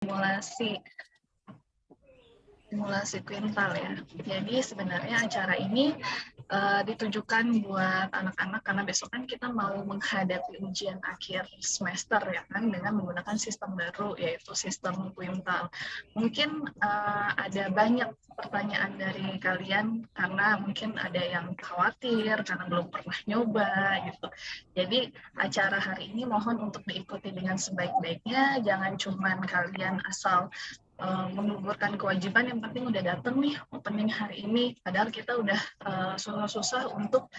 simulasi simulasi kuintal ya. Jadi sebenarnya acara ini ditujukan buat anak-anak karena besok kan kita mau menghadapi ujian akhir semester ya kan dengan menggunakan sistem baru yaitu sistem kuintal. Mungkin ada banyak pertanyaan dari kalian karena mungkin ada yang khawatir karena belum pernah nyoba gitu. Jadi acara hari ini mohon untuk diikuti dengan sebaik-baiknya, jangan cuman kalian asal menggugurkan kewajiban, yang penting udah datang nih opening hari ini, padahal kita udah susah-susah untuk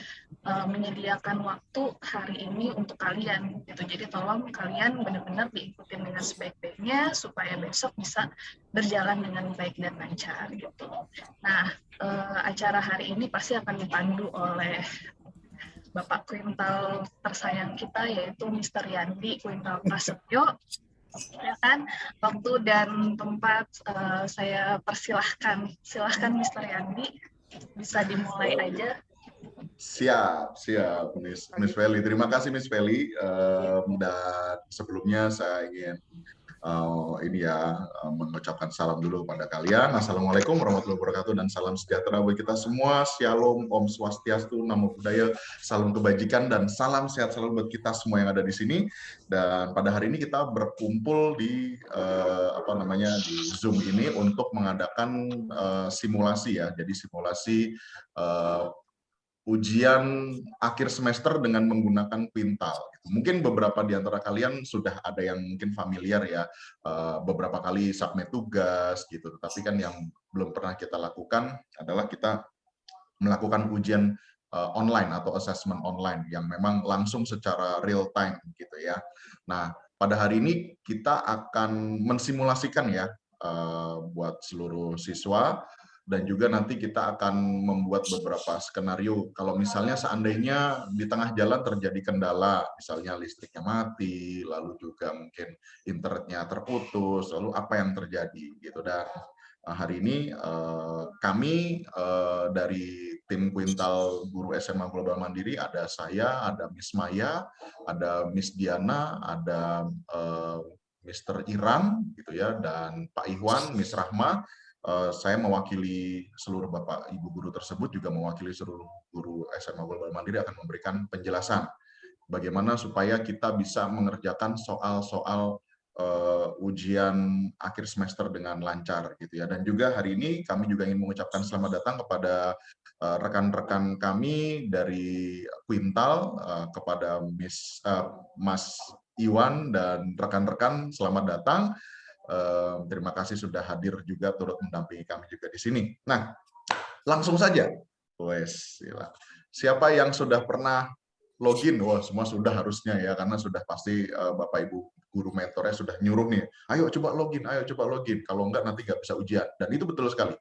menyediakan waktu hari ini untuk kalian gitu. Jadi tolong kalian benar-benar diikutin dengan sebaik-baiknya supaya besok bisa berjalan dengan baik dan lancar gitu. Nah, acara hari ini pasti akan dipandu oleh Bapak Kuintal tersayang kita yaitu Mr. Yandi Kuintal Prasetyo. Ya kan, waktu dan tempat saya persilahkan. Silahkan Mr. Yandi, bisa dimulai aja. Siap, Miss Feli. Terima kasih Miss Feli. Dan sebelumnya saya ingin mengucapkan salam dulu pada kalian. Assalamualaikum warahmatullahi wabarakatuh dan salam sejahtera bagi kita semua. Shalom, Om Swastiastu, Namo Buddhaya, salam kebajikan dan salam sehat selalu buat kita semua yang ada di sini. Dan pada hari ini kita berkumpul di di Zoom ini untuk mengadakan simulasi ya. Jadi simulasi ujian akhir semester dengan menggunakan Quintal. Mungkin beberapa di antara kalian sudah ada yang mungkin familiar ya, beberapa kali submit tugas gitu. Tetapi kan yang belum pernah kita lakukan adalah kita melakukan ujian online atau assessment online yang memang langsung secara real time gitu ya. Nah, pada hari ini kita akan mensimulasikan ya buat seluruh siswa. Dan juga nanti kita akan membuat beberapa skenario. Kalau misalnya seandainya di tengah jalan terjadi kendala, misalnya listriknya mati, lalu juga mungkin internetnya terputus, lalu apa yang terjadi gitu. Dan hari ini kami dari tim Quintal Guru SMA Global Mandiri, ada saya, ada Miss Maya, ada Miss Diana, ada Mr. Iran gitu ya, dan Pak Iwan, Miss Rahma. Saya mewakili seluruh Bapak Ibu guru tersebut, juga mewakili seluruh guru SMA Global Mandiri akan memberikan penjelasan bagaimana supaya kita bisa mengerjakan soal-soal ujian akhir semester dengan lancar gitu ya. Dan juga hari ini kami juga ingin mengucapkan selamat datang kepada rekan-rekan kami dari Quintal, kepada Mas Iwan dan rekan-rekan, selamat datang. Terima kasih sudah hadir juga turut mendampingi kami juga di sini. Nah, langsung saja. Siapa yang sudah pernah login? Wah, semua sudah harusnya ya, karena sudah pasti Bapak Ibu guru mentornya sudah nyuruh nih, ayo coba login, ayo coba login. Kalau enggak nanti nggak bisa ujian. Dan itu betul sekali.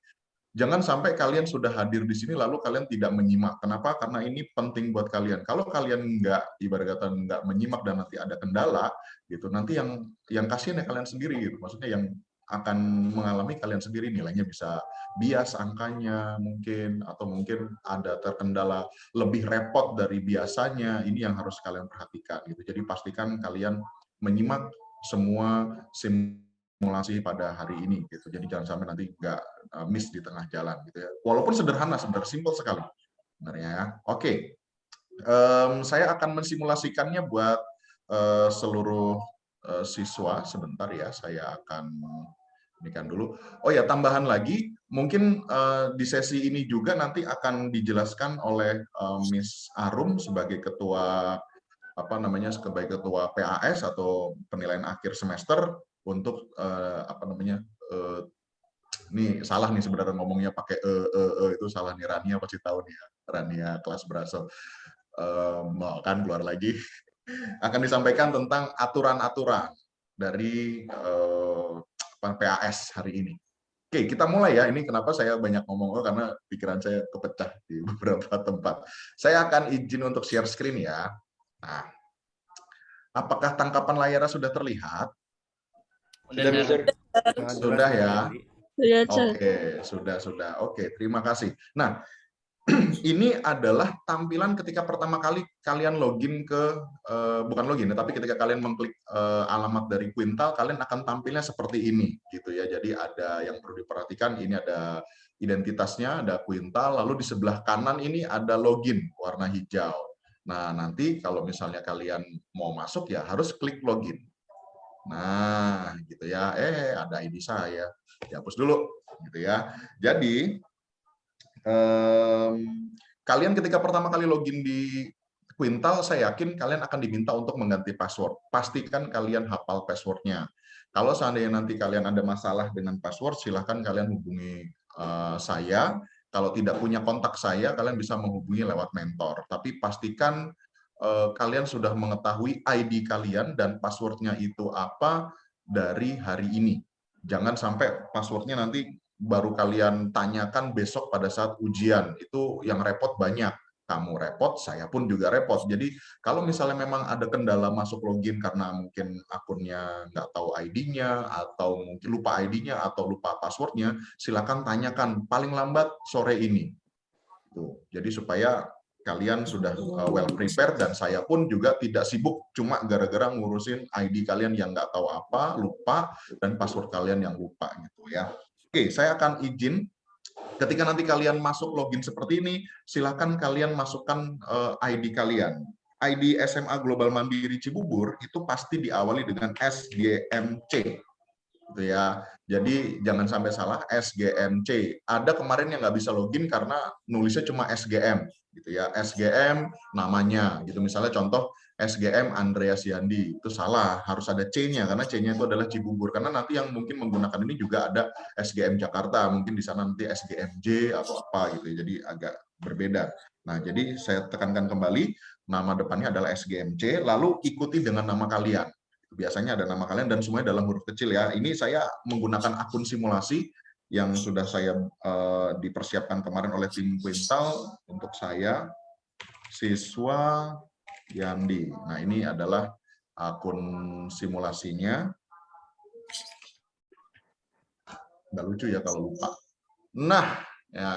Jangan sampai kalian sudah hadir di sini lalu kalian tidak menyimak. Kenapa? Karena ini penting buat kalian. Kalau kalian nggak, ibarat kata nggak menyimak dan nanti ada kendala, gitu, nanti yang kasihan ya kalian sendiri, gitu. Maksudnya yang akan mengalami kalian sendiri, nilainya bisa bias angkanya mungkin, atau mungkin ada terkendala lebih repot dari biasanya. Ini yang harus kalian perhatikan, gitu. Jadi pastikan kalian menyimak semua simulasi pada hari ini, gitu. Jadi jangan sampai nanti nggak miss di tengah jalan, gitu ya. Walaupun sederhana, sebenarnya simpel sekali, sebenarnya ya. Oke, saya akan mensimulasikannya buat seluruh siswa. Sebentar ya, saya akan inikan dulu. Oh ya, tambahan lagi, mungkin di sesi ini juga nanti akan dijelaskan oleh Miss Arum sebagai ketua sebagai ketua PAS atau penilaian akhir semester untuk ini salah nih sebenarnya ngomongnya pakai itu salah nih. Rania pasti tahu nih ya, Rania kelas Braso. Kan keluar lagi. Akan disampaikan tentang aturan-aturan dari PAS hari ini. Oke, kita mulai ya. Ini kenapa saya banyak ngomong, karena pikiran saya kepecah di beberapa tempat. Saya akan izin untuk share screen ya. Nah, apakah tangkapan layarnya sudah terlihat? Sudah ya. Oke, sudah. Oke, terima kasih. Nah, ini adalah tampilan ketika pertama kali kalian login ke, bukan login, tapi ketika kalian mengklik alamat dari Quintal, kalian akan tampilnya seperti ini, gitu ya. Jadi ada yang perlu diperhatikan, ini ada identitasnya, ada Quintal, lalu di sebelah kanan ini ada login warna hijau. Nah, nanti kalau misalnya kalian mau masuk ya harus klik login. Nah, gitu ya. Ada ID saya, dihapus dulu, gitu ya. Jadi kalian ketika pertama kali login di Quintal, saya yakin kalian akan diminta untuk mengganti password. Pastikan kalian hafal passwordnya. Kalau seandainya nanti kalian ada masalah dengan password, silahkan kalian hubungi saya. Kalau tidak punya kontak saya, kalian bisa menghubungi lewat mentor. Tapi pastikan kalian sudah mengetahui ID kalian dan passwordnya itu apa dari hari ini. Jangan sampai passwordnya nanti baru kalian tanyakan besok pada saat ujian. Itu yang repot banyak. Kamu repot, saya pun juga repot. Jadi kalau misalnya memang ada kendala masuk login karena mungkin akunnya nggak tahu ID-nya, atau mungkin lupa ID-nya, atau lupa password-nya, silakan tanyakan paling lambat sore ini. Tuh. Jadi supaya kalian sudah well prepared, dan saya pun juga tidak sibuk cuma gara-gara ngurusin ID kalian yang nggak tahu apa, lupa, dan password kalian yang lupa gitu ya. Oke, saya akan izin ketika nanti kalian masuk login seperti ini, silakan kalian masukkan ID kalian. ID SMA Global Mandiri Cibubur itu pasti diawali dengan SGMC, gitu ya. Jadi jangan sampai salah, SGMC. Ada kemarin yang nggak bisa login karena nulisnya cuma SGM, gitu ya. SGM namanya, gitu. Misalnya contoh SGM Andreas Yandi, itu salah, harus ada C-nya, karena C-nya itu adalah Cibubur. Karena nanti yang mungkin menggunakan ini juga ada SGM Jakarta, mungkin di sana nanti SGMJ atau apa gitu, jadi agak berbeda. Nah, jadi saya tekankan kembali, nama depannya adalah SGMC, lalu ikuti dengan nama kalian. Biasanya ada nama kalian dan semuanya dalam huruf kecil ya. Ini saya menggunakan akun simulasi yang sudah saya dipersiapkan kemarin oleh tim Quintal untuk saya, siswa Yandi. Nah, ini adalah akun simulasinya. Nggak lucu ya kalau lupa. Nah, ya.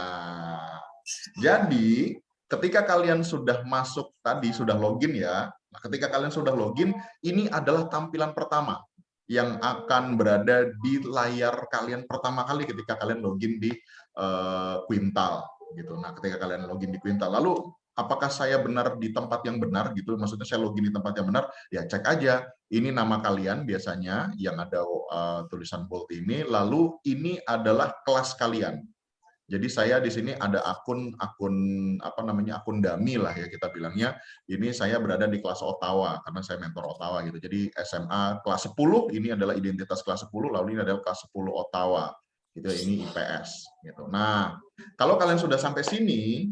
Jadi ketika kalian sudah masuk tadi, sudah login ya, ketika kalian sudah login, ini adalah tampilan pertama yang akan berada di layar kalian pertama kali ketika kalian login di Quintal gitu. Nah, ketika kalian login di Quintal, lalu apakah saya benar di tempat yang benar gitu? Maksudnya saya login di tempat yang benar? Ya cek aja. Ini nama kalian biasanya yang ada tulisan bold ini. Lalu ini adalah kelas kalian. Jadi saya di sini ada akun apa namanya, akun dummy lah ya kita bilangnya. Ini saya berada di kelas Ottawa karena saya mentor Ottawa gitu. Jadi SMA kelas 10 ini adalah identitas kelas 10, lalu ini adalah kelas 10 Ottawa. Gitu, ini IPS gitu. Nah, kalau kalian sudah sampai sini,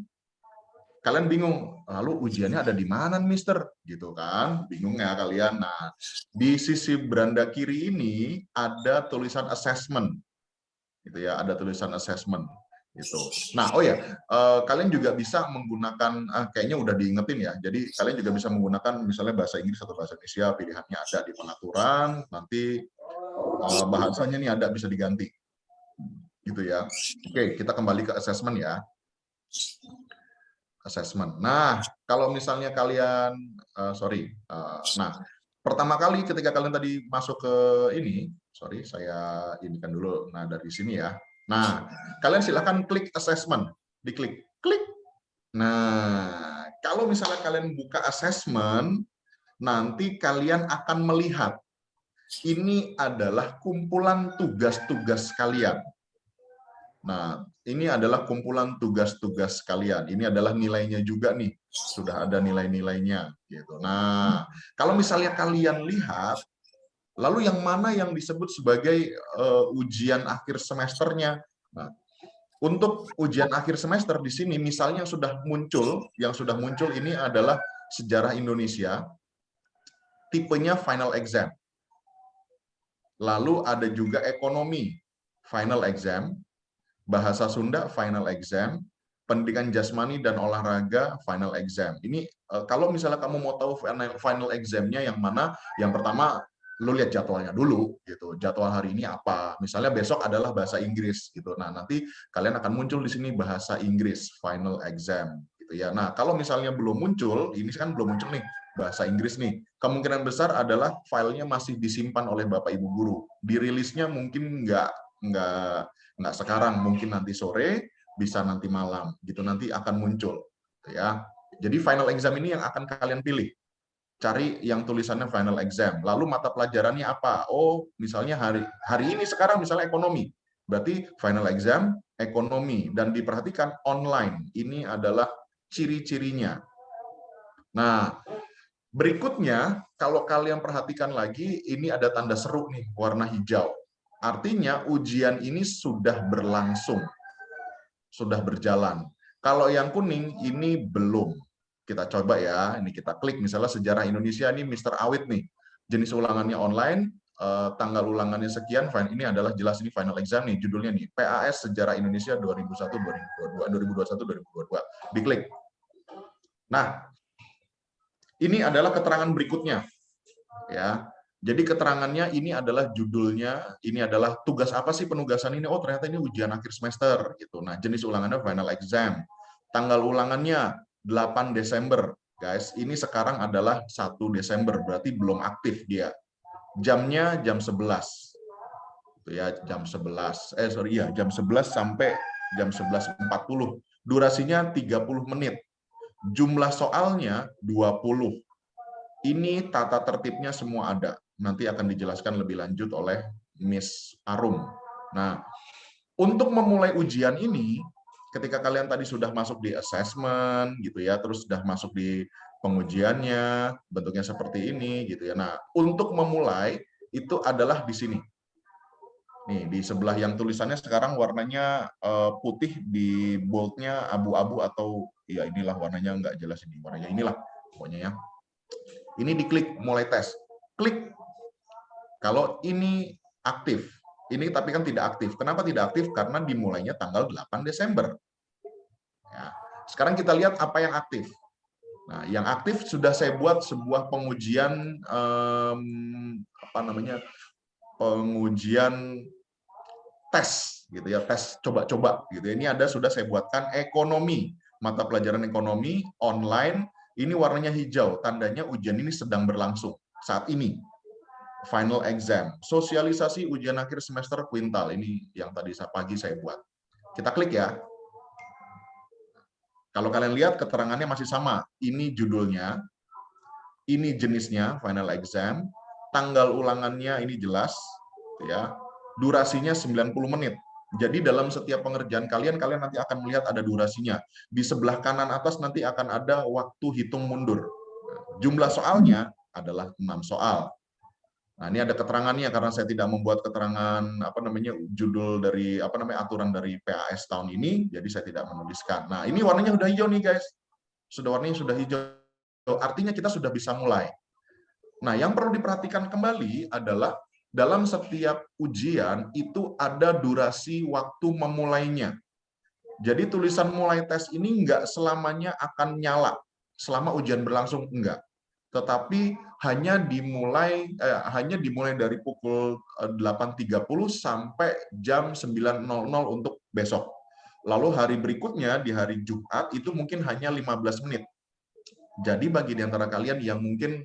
kalian bingung, lalu ujiannya ada di mana, Mister? Gitu kan? Bingung ya kalian. Nah, di sisi beranda kiri ini ada tulisan assessment. Gitu ya, ada tulisan assessment. Gitu. Nah, oh ya, kalian juga bisa menggunakan, kayaknya udah diingetin ya, jadi kalian juga bisa menggunakan misalnya bahasa Inggris atau bahasa Indonesia, pilihannya ada di pengaturan, nanti bahasanya nih ada, bisa diganti. Gitu ya. Oke, kita kembali ke assessment ya. Assessment. Nah, kalau misalnya kalian, nah, pertama kali ketika kalian tadi masuk ke ini, saya inikan dulu, nah dari sini ya. Nah, kalian silahkan klik assessment, diklik, klik. Nah, kalau misalnya kalian buka assessment, nanti kalian akan melihat ini adalah kumpulan tugas-tugas kalian. Nah, ini adalah kumpulan tugas-tugas kalian. Ini adalah nilainya juga nih, sudah ada nilai-nilainya. Gitu. Nah, kalau misalnya kalian lihat, lalu yang mana yang disebut sebagai ujian akhir semesternya? Nah, untuk ujian akhir semester di sini, misalnya yang sudah muncul ini adalah sejarah Indonesia, tipenya final exam. Lalu ada juga ekonomi, final exam, bahasa Sunda, final exam, pendidikan jasmani dan olahraga, final exam. Ini kalau misalnya kamu mau tahu final examnya yang mana, yang pertama lu lihat jadwalnya dulu gitu. Jadwal hari ini apa? Misalnya besok adalah bahasa Inggris gitu. Nah, nanti kalian akan muncul di sini bahasa Inggris final exam gitu ya. Nah, kalau misalnya belum muncul, ini kan belum muncul nih bahasa Inggris nih. Kemungkinan besar adalah filenya masih disimpan oleh Bapak Ibu guru. Dirilisnya mungkin nggak sekarang, mungkin nanti sore, bisa nanti malam gitu, nanti akan muncul gitu ya. Jadi final exam ini yang akan kalian pilih. Cari yang tulisannya final exam. Lalu mata pelajarannya apa? Oh, misalnya hari ini sekarang misalnya ekonomi. Berarti final exam ekonomi, dan diperhatikan online. Ini adalah ciri-cirinya. Nah, berikutnya kalau kalian perhatikan lagi, ini ada tanda seru nih, warna hijau. Artinya ujian ini sudah berlangsung, sudah berjalan. Kalau yang kuning ini belum. Kita coba ya, ini kita klik misalnya sejarah Indonesia ini Mister Awit nih. Jenis ulangannya online, tanggal ulangannya sekian, ini adalah jelas ini final exam nih, judulnya nih, PAS Sejarah Indonesia 2001-2022. Diklik. Nah, ini adalah keterangan berikutnya. Ya. Jadi keterangannya ini adalah judulnya, ini adalah tugas apa sih penugasan ini? Oh, ternyata ini ujian akhir semester gitu. Nah, jenis ulangannya final exam. Tanggal ulangannya 8 Desember. Guys, ini sekarang adalah 1 Desember, berarti belum aktif dia. Jamnya jam 11. Itu ya, jam 11. Jam 11 sampai jam 11.40. Durasinya 30 menit. Jumlah soalnya 20. Ini tata tertibnya semua ada. Nanti akan dijelaskan lebih lanjut oleh Miss Arum. Nah, untuk memulai ujian ini, ketika kalian tadi sudah masuk di assessment gitu ya, terus sudah masuk di pengujiannya, bentuknya seperti ini gitu ya. Nah, untuk memulai itu adalah di sini. Nih, di sebelah yang tulisannya sekarang warnanya putih, di boldnya abu-abu, atau ya inilah warnanya, nggak jelas ini warnanya, inilah pokoknya ya. Ini diklik mulai tes. Klik kalau ini aktif. Ini tapi kan tidak aktif. Kenapa tidak aktif? Karena dimulainya tanggal 8 Desember. Ya. Sekarang kita lihat apa yang aktif. Nah, yang aktif sudah saya buat sebuah pengujian pengujian tes gitu ya, tes coba-coba gitu. Ini ada sudah saya buatkan ekonomi, mata pelajaran ekonomi online. Ini warnanya hijau, tandanya ujian ini sedang berlangsung saat ini. Final exam, sosialisasi ujian akhir semester kuintal, ini yang tadi pagi saya buat. Kita klik ya. Kalau kalian lihat keterangannya masih sama. Ini judulnya, ini jenisnya final exam, tanggal ulangannya ini jelas ya. Durasinya 90 menit. Jadi dalam setiap pengerjaan kalian nanti akan melihat ada durasinya. Di sebelah kanan atas nanti akan ada waktu hitung mundur. Jumlah soalnya adalah 6 soal. Nah, ini ada keterangannya karena saya tidak membuat keterangan judul dari aturan dari PAS tahun ini, jadi saya tidak menuliskan. Nah, ini warnanya sudah hijau nih, guys. Warnanya sudah hijau. Artinya kita sudah bisa mulai. Nah, yang perlu diperhatikan kembali adalah dalam setiap ujian itu ada durasi waktu memulainya. Jadi tulisan mulai tes ini enggak selamanya akan nyala selama ujian berlangsung, enggak. Tetapi hanya dimulai dari pukul 8.30 sampai jam 9.00 untuk besok. Lalu hari berikutnya di hari Jumat itu mungkin hanya 15 menit. Jadi bagi di antara kalian yang mungkin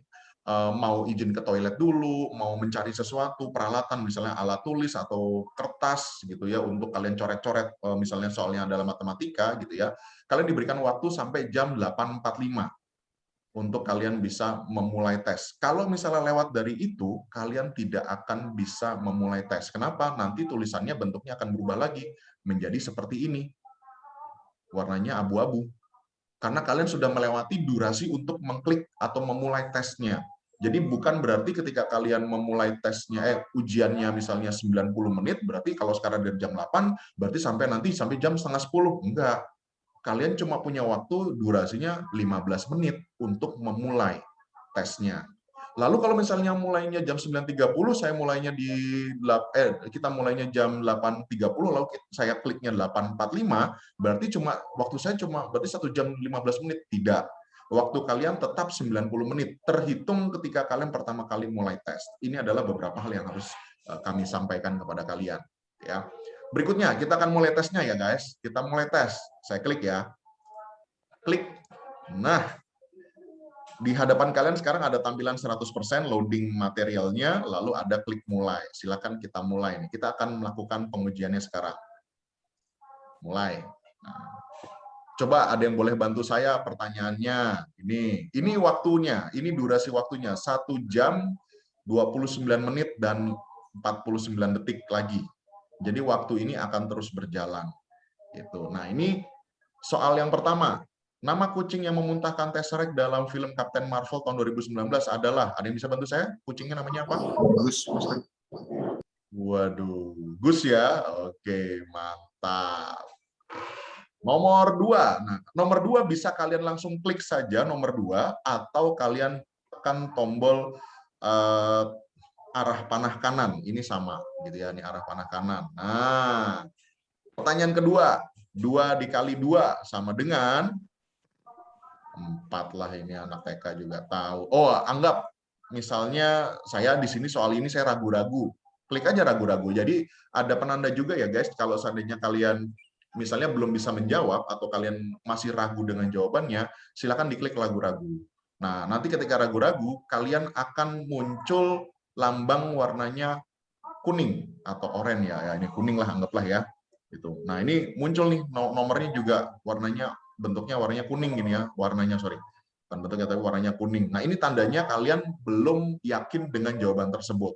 mau izin ke toilet dulu, mau mencari sesuatu, peralatan, misalnya alat tulis atau kertas gitu ya, untuk kalian coret-coret, misalnya soalnya adalah matematika gitu ya, kalian diberikan waktu sampai jam 8.45 untuk kalian bisa memulai tes. Kalau misalnya lewat dari itu, kalian tidak akan bisa memulai tes. Kenapa? Nanti tulisannya bentuknya akan berubah lagi menjadi seperti ini. Warnanya abu-abu. Karena kalian sudah melewati durasi untuk mengklik atau memulai tesnya. Jadi bukan berarti ketika kalian memulai tesnya, ujiannya misalnya 90 menit, berarti kalau sekarang dari jam 8, berarti sampai jam setengah 10. Enggak. Kalian cuma punya waktu durasinya 15 menit untuk memulai tesnya. Lalu kalau misalnya mulainya jam 9.30, kita mulainya jam 8.30, lalu saya kliknya 8.45, berarti waktu saya cuma 1 jam 15 menit. Tidak. waktu kalian tetap 90 menit, terhitung ketika kalian pertama kali mulai tes. Ini adalah beberapa hal yang harus kami sampaikan kepada kalian. Ya. Berikutnya, kita akan mulai tesnya ya guys. Kita mulai tes. Saya klik ya. Klik. Nah, di hadapan kalian sekarang ada tampilan 100% loading materialnya, lalu ada klik mulai. Silakan kita mulai. Kita akan melakukan pengujiannya sekarang. Mulai. Nah, coba ada yang boleh bantu saya pertanyaannya. Ini waktunya, ini durasi waktunya 1 jam 29 menit dan 49 detik lagi. Jadi waktu ini akan terus berjalan. Gitu. Nah, ini soal yang pertama. Nama kucing yang memuntahkan Tesseract dalam film Captain Marvel tahun 2019 adalah, ada yang bisa bantu saya? Kucingnya namanya apa? Gus, Master. Waduh, Gus ya. Oke, mantap. Nomor 2. Nah, nomor 2 bisa kalian langsung klik saja nomor 2 atau kalian tekan tombol arah panah kanan. Ini sama gitu ya, ini arah panah kanan. Nah, pertanyaan kedua, 2 dikali 2 sama dengan 4 lah, ini anak TK juga tahu. Oh, anggap misalnya saya di sini soal ini saya ragu-ragu. Klik aja ragu-ragu. Jadi ada penanda juga ya guys, kalau seandainya kalian misalnya belum bisa menjawab atau kalian masih ragu dengan jawabannya, silakan diklik ragu-ragu. Nah, nanti ketika ragu-ragu, kalian akan muncul lambang warnanya kuning atau oranye ya. Ini kuning lah anggaplah ya. Gitu. Nah, ini muncul nih nomornya juga warnanya, bentuknya warnanya kuning gini ya, warnanya sorry. Bukan bentuknya tapi warnanya kuning. Nah, ini tandanya kalian belum yakin dengan jawaban tersebut.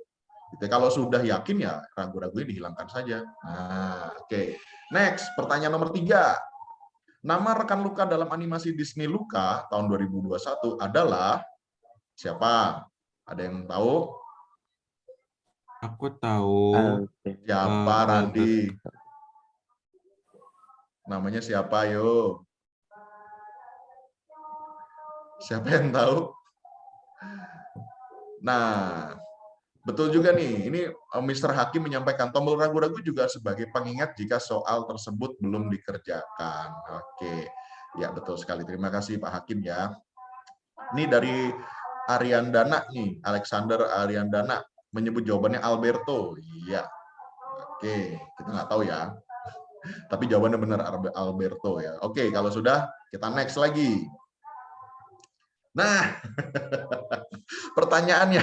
Gitu. Kalau sudah yakin ya ragu-ragunya dihilangkan saja. Nah, oke. Next, pertanyaan nomor 3. Nama rekan Luka dalam animasi Disney Luka tahun 2021 adalah siapa? Ada yang tahu? Aku tahu. Siapa, Randi? Namanya siapa, yo? Siapa yang tahu? Nah, betul juga nih. Ini Mr. Hakim menyampaikan tombol ragu-ragu juga sebagai pengingat jika soal tersebut belum dikerjakan. Oke. Ya, betul sekali. Terima kasih Pak Hakim ya. Ini dari Ariandana nih, Alexander Ariandana menyebut jawabannya Alberto. Iya. Oke, kita nggak tahu ya. Tapi jawabannya benar Alberto ya. Oke, kalau sudah kita next lagi. Nah, pertanyaannya,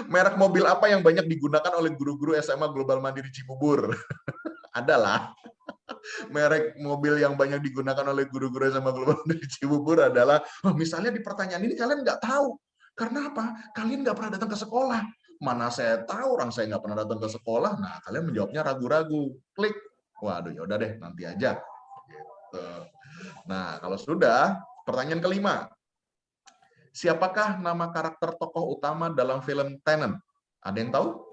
merek mobil apa yang banyak digunakan oleh guru-guru SMA Global Mandiri Cibubur? Adalah merek mobil yang banyak digunakan oleh guru-guru SMA Global Mandiri Cibubur adalah, misalnya di pertanyaan ini kalian nggak tahu. Karena apa? Kalian nggak pernah datang ke sekolah. Mana saya tahu orang saya nggak pernah datang ke sekolah. Nah, kalian menjawabnya ragu-ragu. Klik. Waduh, ya udah deh, nanti aja. Gitu. Nah, kalau sudah, pertanyaan kelima. Siapakah nama karakter tokoh utama dalam film Tenet? Ada yang tahu?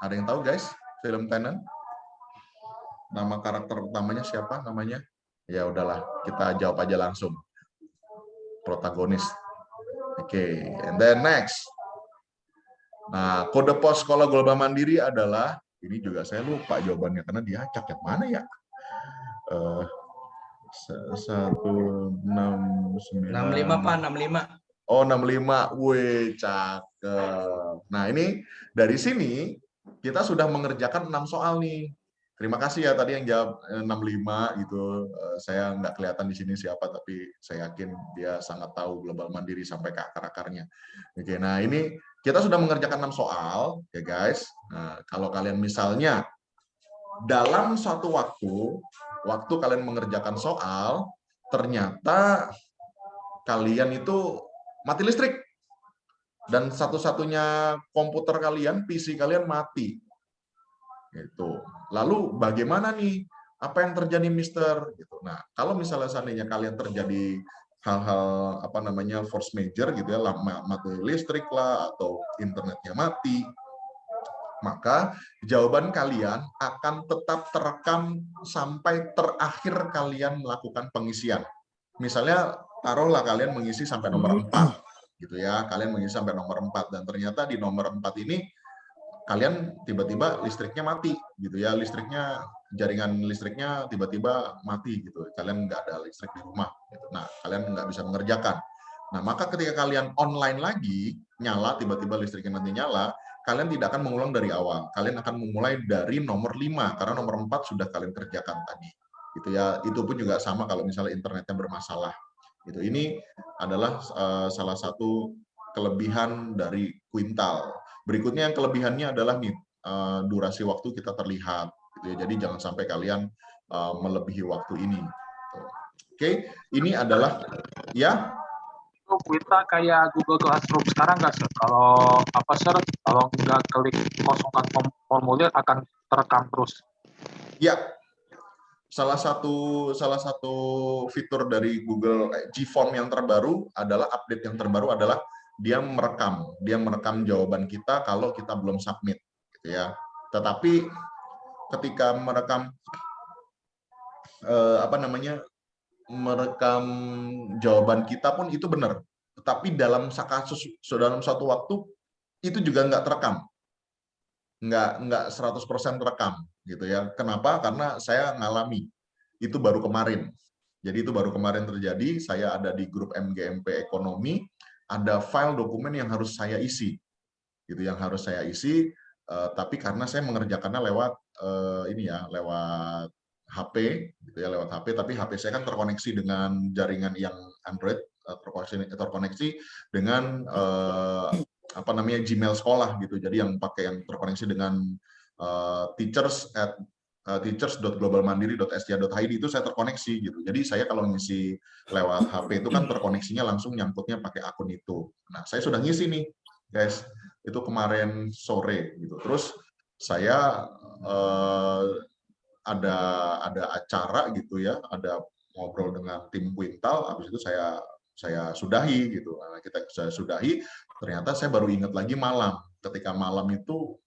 Ada yang tahu, guys? Film Tenet? Nama karakter utamanya siapa namanya? Ya udahlah, kita jawab aja langsung. Protagonis. Oke, and then next. Nah, kode pos sekolah Global Mandiri adalah, ini juga saya lupa jawabannya karena diacak yang mana ya? 169. 65 Pak, 65. Oh, 65. Wih, cakep. Nah, ini dari sini kita sudah mengerjakan 6 soal nih. Terima kasih ya tadi yang jawab 65 gitu. Saya nggak kelihatan di sini siapa, tapi saya yakin dia sangat tahu Global Mandiri sampai ke akar-akarnya. Oke, nah ini kita sudah mengerjakan 6 soal, ya guys. Nah, kalau kalian misalnya dalam suatu waktu kalian mengerjakan soal, ternyata kalian itu mati listrik. Dan satu-satunya komputer kalian, PC kalian mati. Gitu. Lalu bagaimana nih? Apa yang terjadi, Mister? Gitu. Nah, kalau misalnya seandainya kalian terjadi hal-hal apa namanya force major gitu ya, mati listrik lah atau internetnya mati, maka jawaban kalian akan tetap terekam sampai terakhir kalian melakukan pengisian. Misalnya taruhlah kalian mengisi sampai nomor 4 gitu ya, kalian mengisi sampai nomor 4 dan ternyata di nomor 4 ini kalian tiba-tiba listriknya mati gitu ya, jaringan listriknya tiba-tiba mati gitu, kalian nggak ada listrik di rumah gitu. Nah, kalian nggak bisa mengerjakan. Nah, maka ketika kalian online lagi nyala, tiba-tiba listriknya nanti nyala, kalian tidak akan mengulang dari awal, kalian akan memulai dari nomor 5 karena nomor 4 sudah kalian kerjakan tadi gitu ya. Itu pun juga sama kalau misalnya internetnya bermasalah gitu. Ini adalah salah satu kelebihan dari Quintal. Berikutnya yang kelebihannya adalah nih, durasi waktu kita terlihat gitu ya. Jadi jangan sampai kalian melebihi waktu ini. Oke, ini adalah ya. Itu Quintal kayak Google Classroom sekarang nggak sih? Kalau apa sir? Kalau nggak klik kosongkan formulir akan terekam terus. Ya, salah satu fitur dari Google Gform yang terbaru adalah update yang terbaru adalah dia merekam jawaban kita kalau kita belum submit gitu ya. Tetapi ketika merekam merekam jawaban kita pun itu benar, tetapi dalam suatu waktu itu juga nggak terekam, nggak 100% terekam gitu ya. Kenapa? Karena saya ngalami itu baru kemarin. Jadi itu baru kemarin terjadi. Saya ada di grup MGMP Ekonomi, ada file dokumen yang harus saya isi, gitu, yang harus saya isi. Tapi karena saya mengerjakannya lewat lewat HP, gitu ya, lewat HP. Tapi HP saya kan terkoneksi dengan jaringan yang Android, terkoneksi dengan Gmail sekolah, gitu. Jadi yang terkoneksi dengan teachers.globalmandiri.st.id itu saya terkoneksi gitu. Jadi saya kalau ngisi lewat HP itu kan terkoneksinya langsung nyangkutnya pakai akun itu. Nah, saya sudah ngisi nih, guys. Itu kemarin sore gitu. Terus saya ada acara gitu ya, ada ngobrol dengan tim Quintal, habis itu saya sudahi gitu. Nah, saya sudahi, ternyata saya baru ingat lagi malam. Ketika malam itu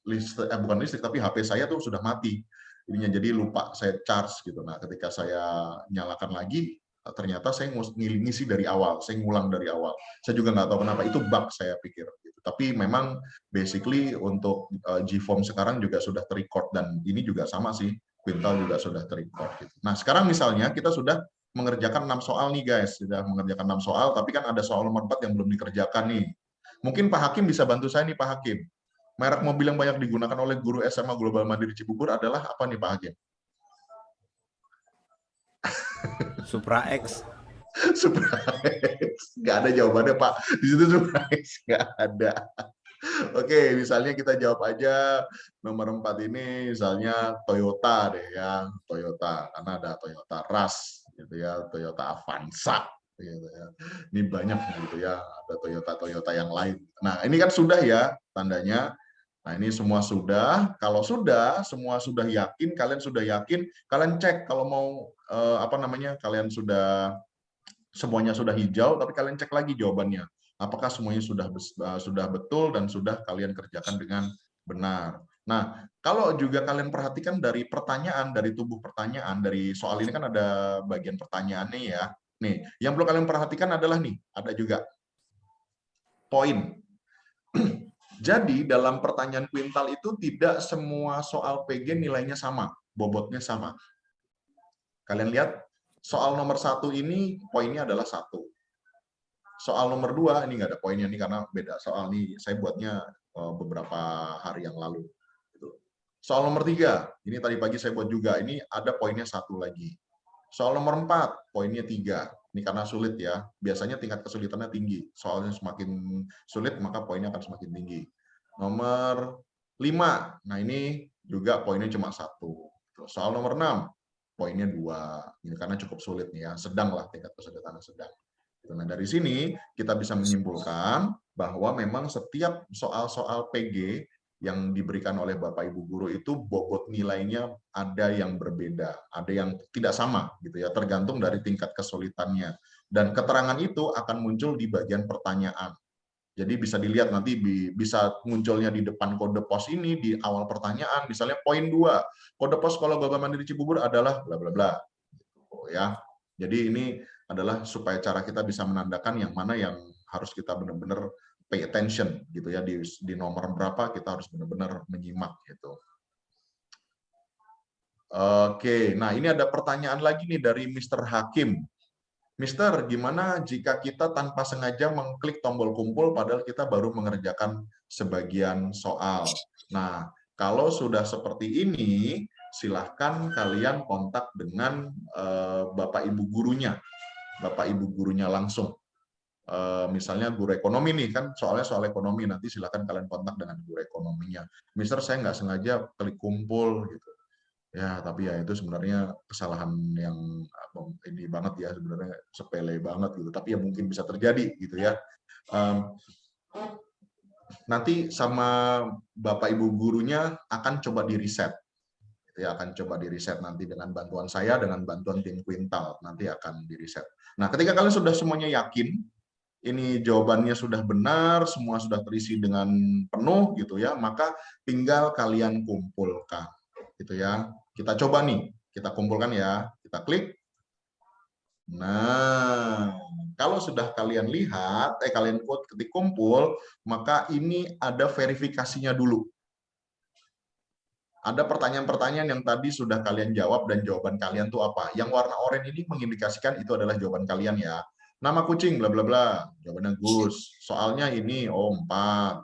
bukan listrik tapi HP saya tuh sudah mati. Jadi lupa saya charge gitu. Nah, ketika saya nyalakan lagi, ternyata saya ngisi dari awal, saya ngulang dari awal. Saya juga nggak tahu kenapa, itu bug saya pikir. Gitu. Tapi memang basically untuk Gform sekarang juga sudah terrecord, dan ini juga sama sih, Quintal juga sudah terrecord. Gitu. Nah, sekarang misalnya kita sudah mengerjakan 6 soal nih guys, sudah mengerjakan 6 soal, tapi kan ada soal nomor 4 yang belum dikerjakan nih. Mungkin Pak Hakim bisa bantu saya nih Pak Hakim. Merek mobil yang banyak digunakan oleh guru SMA Global Mandiri Cibubur adalah apa nih Pak Hakim? Supra X. Supra X. Nggak ada jawabannya Pak. Di situ Supra X nggak ada. Oke, misalnya kita jawab aja nomor 4 ini, misalnya Toyota deh ya, Toyota, karena ada Toyota Rush, gitu ya, Toyota Avanza, gitu ya. Ini banyak gitu ya, ada Toyota yang lain. Nah, ini kan sudah ya tandanya. Nah, ini semua sudah. Kalau semua sudah yakin, kalian cek kalau mau kalian semuanya sudah hijau, tapi kalian cek lagi jawabannya. Apakah semuanya sudah betul dan sudah kalian kerjakan dengan benar. Nah, kalau juga kalian perhatikan dari pertanyaan, dari tubuh pertanyaan, dari soal ini kan ada bagian pertanyaannya ya. Nih, yang perlu kalian perhatikan adalah nih, ada juga poin. Jadi dalam pertanyaan Quintal itu tidak semua soal PG nilainya sama, bobotnya sama. Kalian lihat, soal nomor 1 ini poinnya adalah 1. Soal nomor 2 ini nggak ada poinnya nih karena beda soal nih, saya buatnya beberapa hari yang lalu. Soal nomor 3, ini tadi pagi saya buat juga, ini ada poinnya 1 lagi. Soal nomor 4, poinnya 3. Ini karena sulit ya, biasanya tingkat kesulitannya tinggi. Soalnya semakin sulit, maka poinnya akan semakin tinggi. Nomor 5, nah ini juga poinnya cuma 1. Soal nomor 6, poinnya 2. Ini karena cukup sulit nih ya, sedang lah tingkat kesulitannya sedang. Nah, dari sini kita bisa menyimpulkan bahwa memang setiap soal-soal PG yang diberikan oleh Bapak Ibu guru itu bobot nilainya ada yang berbeda, ada yang tidak sama gitu ya, tergantung dari tingkat kesulitannya. Dan keterangan itu akan muncul di bagian pertanyaan. Jadi bisa dilihat nanti bisa munculnya di depan kode pos ini di awal pertanyaan, misalnya poin 2, kode pos Sekolah Global Mandiri Cibubur adalah bla bla bla. Gitu ya. Jadi ini adalah supaya cara kita bisa menandakan yang mana yang harus kita benar-benar pay attention gitu ya, di nomor berapa kita harus benar-benar menyimak gitu. Oke, nah ini ada pertanyaan lagi nih dari Mr. Hakim. Mister, gimana jika kita tanpa sengaja mengklik tombol kumpul padahal kita baru mengerjakan sebagian soal? Nah, kalau sudah seperti ini, silahkan kalian kontak dengan Bapak Ibu gurunya. Bapak Ibu gurunya langsung. Misalnya guru ekonomi nih, kan soalnya soal ekonomi, nanti silahkan kalian kontak dengan guru ekonominya. Mister, saya nggak sengaja klik kumpul gitu. Ya, tapi ya itu sebenarnya kesalahan yang ini banget ya, sebenarnya sepele banget gitu. Tapi ya mungkin bisa terjadi gitu ya. Nanti sama Bapak Ibu gurunya akan coba di reset. Gitu ya, akan coba di reset nanti dengan bantuan saya, dengan bantuan tim Quintal, nanti akan di reset. Nah, ketika kalian sudah semuanya yakin, ini jawabannya sudah benar, semua sudah terisi dengan penuh gitu ya, maka tinggal kalian kumpulkan. Gitu ya. Kita coba nih, kita kumpulkan ya, kita klik. Nah, kalau sudah kalian lihat, kalian ketik kumpul, maka ini ada verifikasinya dulu. Ada pertanyaan-pertanyaan yang tadi sudah kalian jawab dan jawaban kalian tuh apa. Yang warna oranye ini mengindikasikan itu adalah jawaban kalian ya. Nama kucing, bla bla bla, jawabannya Gus. Soalnya ini O4,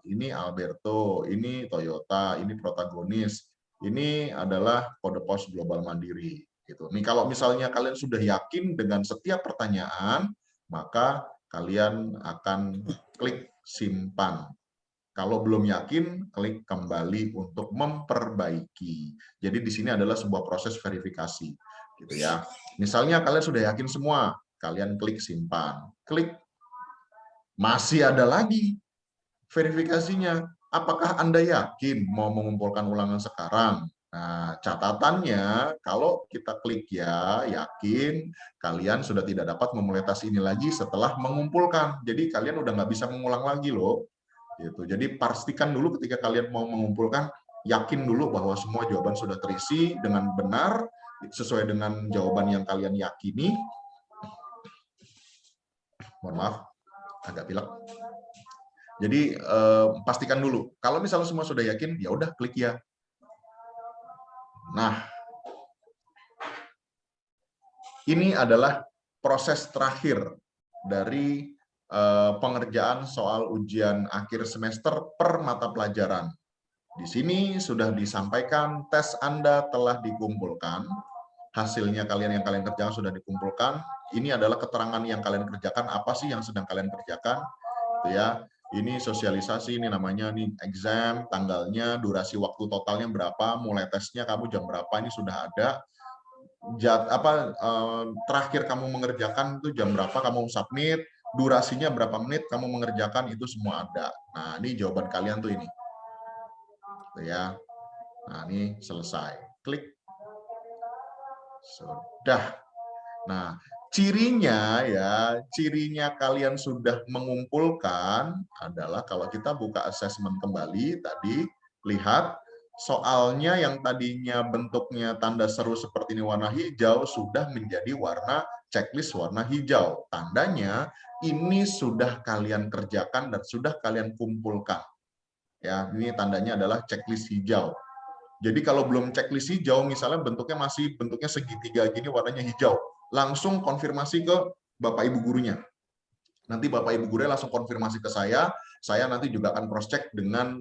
ini Alberto, ini Toyota, ini protagonis. Ini adalah kode pos Global Mandiri. Gitu. Nih kalau misalnya kalian sudah yakin dengan setiap pertanyaan, maka kalian akan klik simpan. Kalau belum yakin, klik kembali untuk memperbaiki. Jadi di sini adalah sebuah proses verifikasi, gitu ya. Misalnya kalian sudah yakin semua, kalian klik simpan. Klik. Masih ada lagi verifikasinya. Apakah Anda yakin mau mengumpulkan ulangan sekarang? Nah, catatannya, kalau kita klik ya, yakin, kalian sudah tidak dapat memulai tes ini lagi setelah mengumpulkan. Jadi kalian udah nggak bisa mengulang lagi loh. Gitu. Jadi pastikan dulu ketika kalian mau mengumpulkan, yakin dulu bahwa semua jawaban sudah terisi dengan benar, sesuai dengan jawaban yang kalian yakini. Mohon maaf, agak pilek. Jadi pastikan dulu. Kalau misalnya semua sudah yakin, ya udah klik ya. Nah, ini adalah proses terakhir dari pengerjaan soal ujian akhir semester per mata pelajaran. Di sini sudah disampaikan tes Anda telah dikumpulkan. Hasilnya yang kalian kerjakan sudah dikumpulkan. Ini adalah keterangan yang kalian kerjakan, apa sih yang sedang kalian kerjakan. Gitu ya. Ini sosialisasi, ini namanya nih exam, tanggalnya, durasi waktu totalnya berapa, mulai tesnya kamu jam berapa, ini sudah ada. Terakhir kamu mengerjakan itu jam berapa kamu submit, durasinya berapa menit kamu mengerjakan, itu semua ada. Nah, ini jawaban kalian tuh ini. Tuh ya. Nah, ini selesai. Klik. Sudah. Nah, cirinya kalian sudah mengumpulkan adalah kalau kita buka asesmen kembali tadi, lihat soalnya yang tadinya bentuknya tanda seru seperti ini warna hijau sudah menjadi warna checklist warna hijau. Tandanya ini sudah kalian kerjakan dan sudah kalian kumpulkan. Ya, ini tandanya adalah checklist hijau. Jadi kalau belum checklist hijau, misalnya bentuknya segitiga gini warnanya hijau, langsung konfirmasi ke Bapak Ibu gurunya. Nanti Bapak Ibu gurunya langsung konfirmasi ke saya nanti juga akan cross check dengan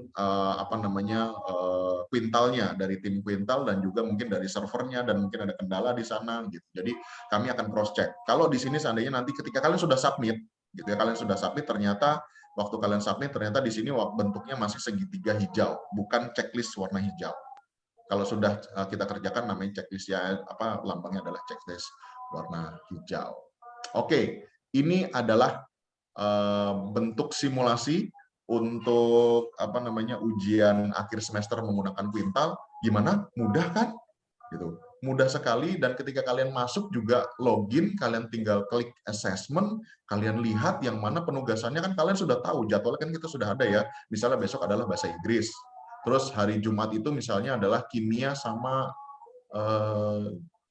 Quintalnya dari tim Quintal dan juga mungkin dari servernya dan mungkin ada kendala di sana gitu. Jadi kami akan cross check. Kalau di sini seandainya nanti ketika kalian sudah submit gitu ya, ternyata waktu kalian submit ternyata di sini bentuknya masih segitiga hijau, bukan checklist warna hijau. Kalau sudah kita kerjakan namanya checklist ya, lambangnya adalah checklist warna hijau. Oke, ini adalah bentuk simulasi untuk ujian akhir semester menggunakan Quintal. Gimana? Mudah kan? Gitu. Mudah sekali, dan ketika kalian masuk juga login, kalian tinggal klik assessment, kalian lihat yang mana penugasannya kan kalian sudah tahu, jadwalnya kan kita sudah ada ya. Misalnya besok adalah bahasa Inggris. Terus hari Jumat itu misalnya adalah kimia sama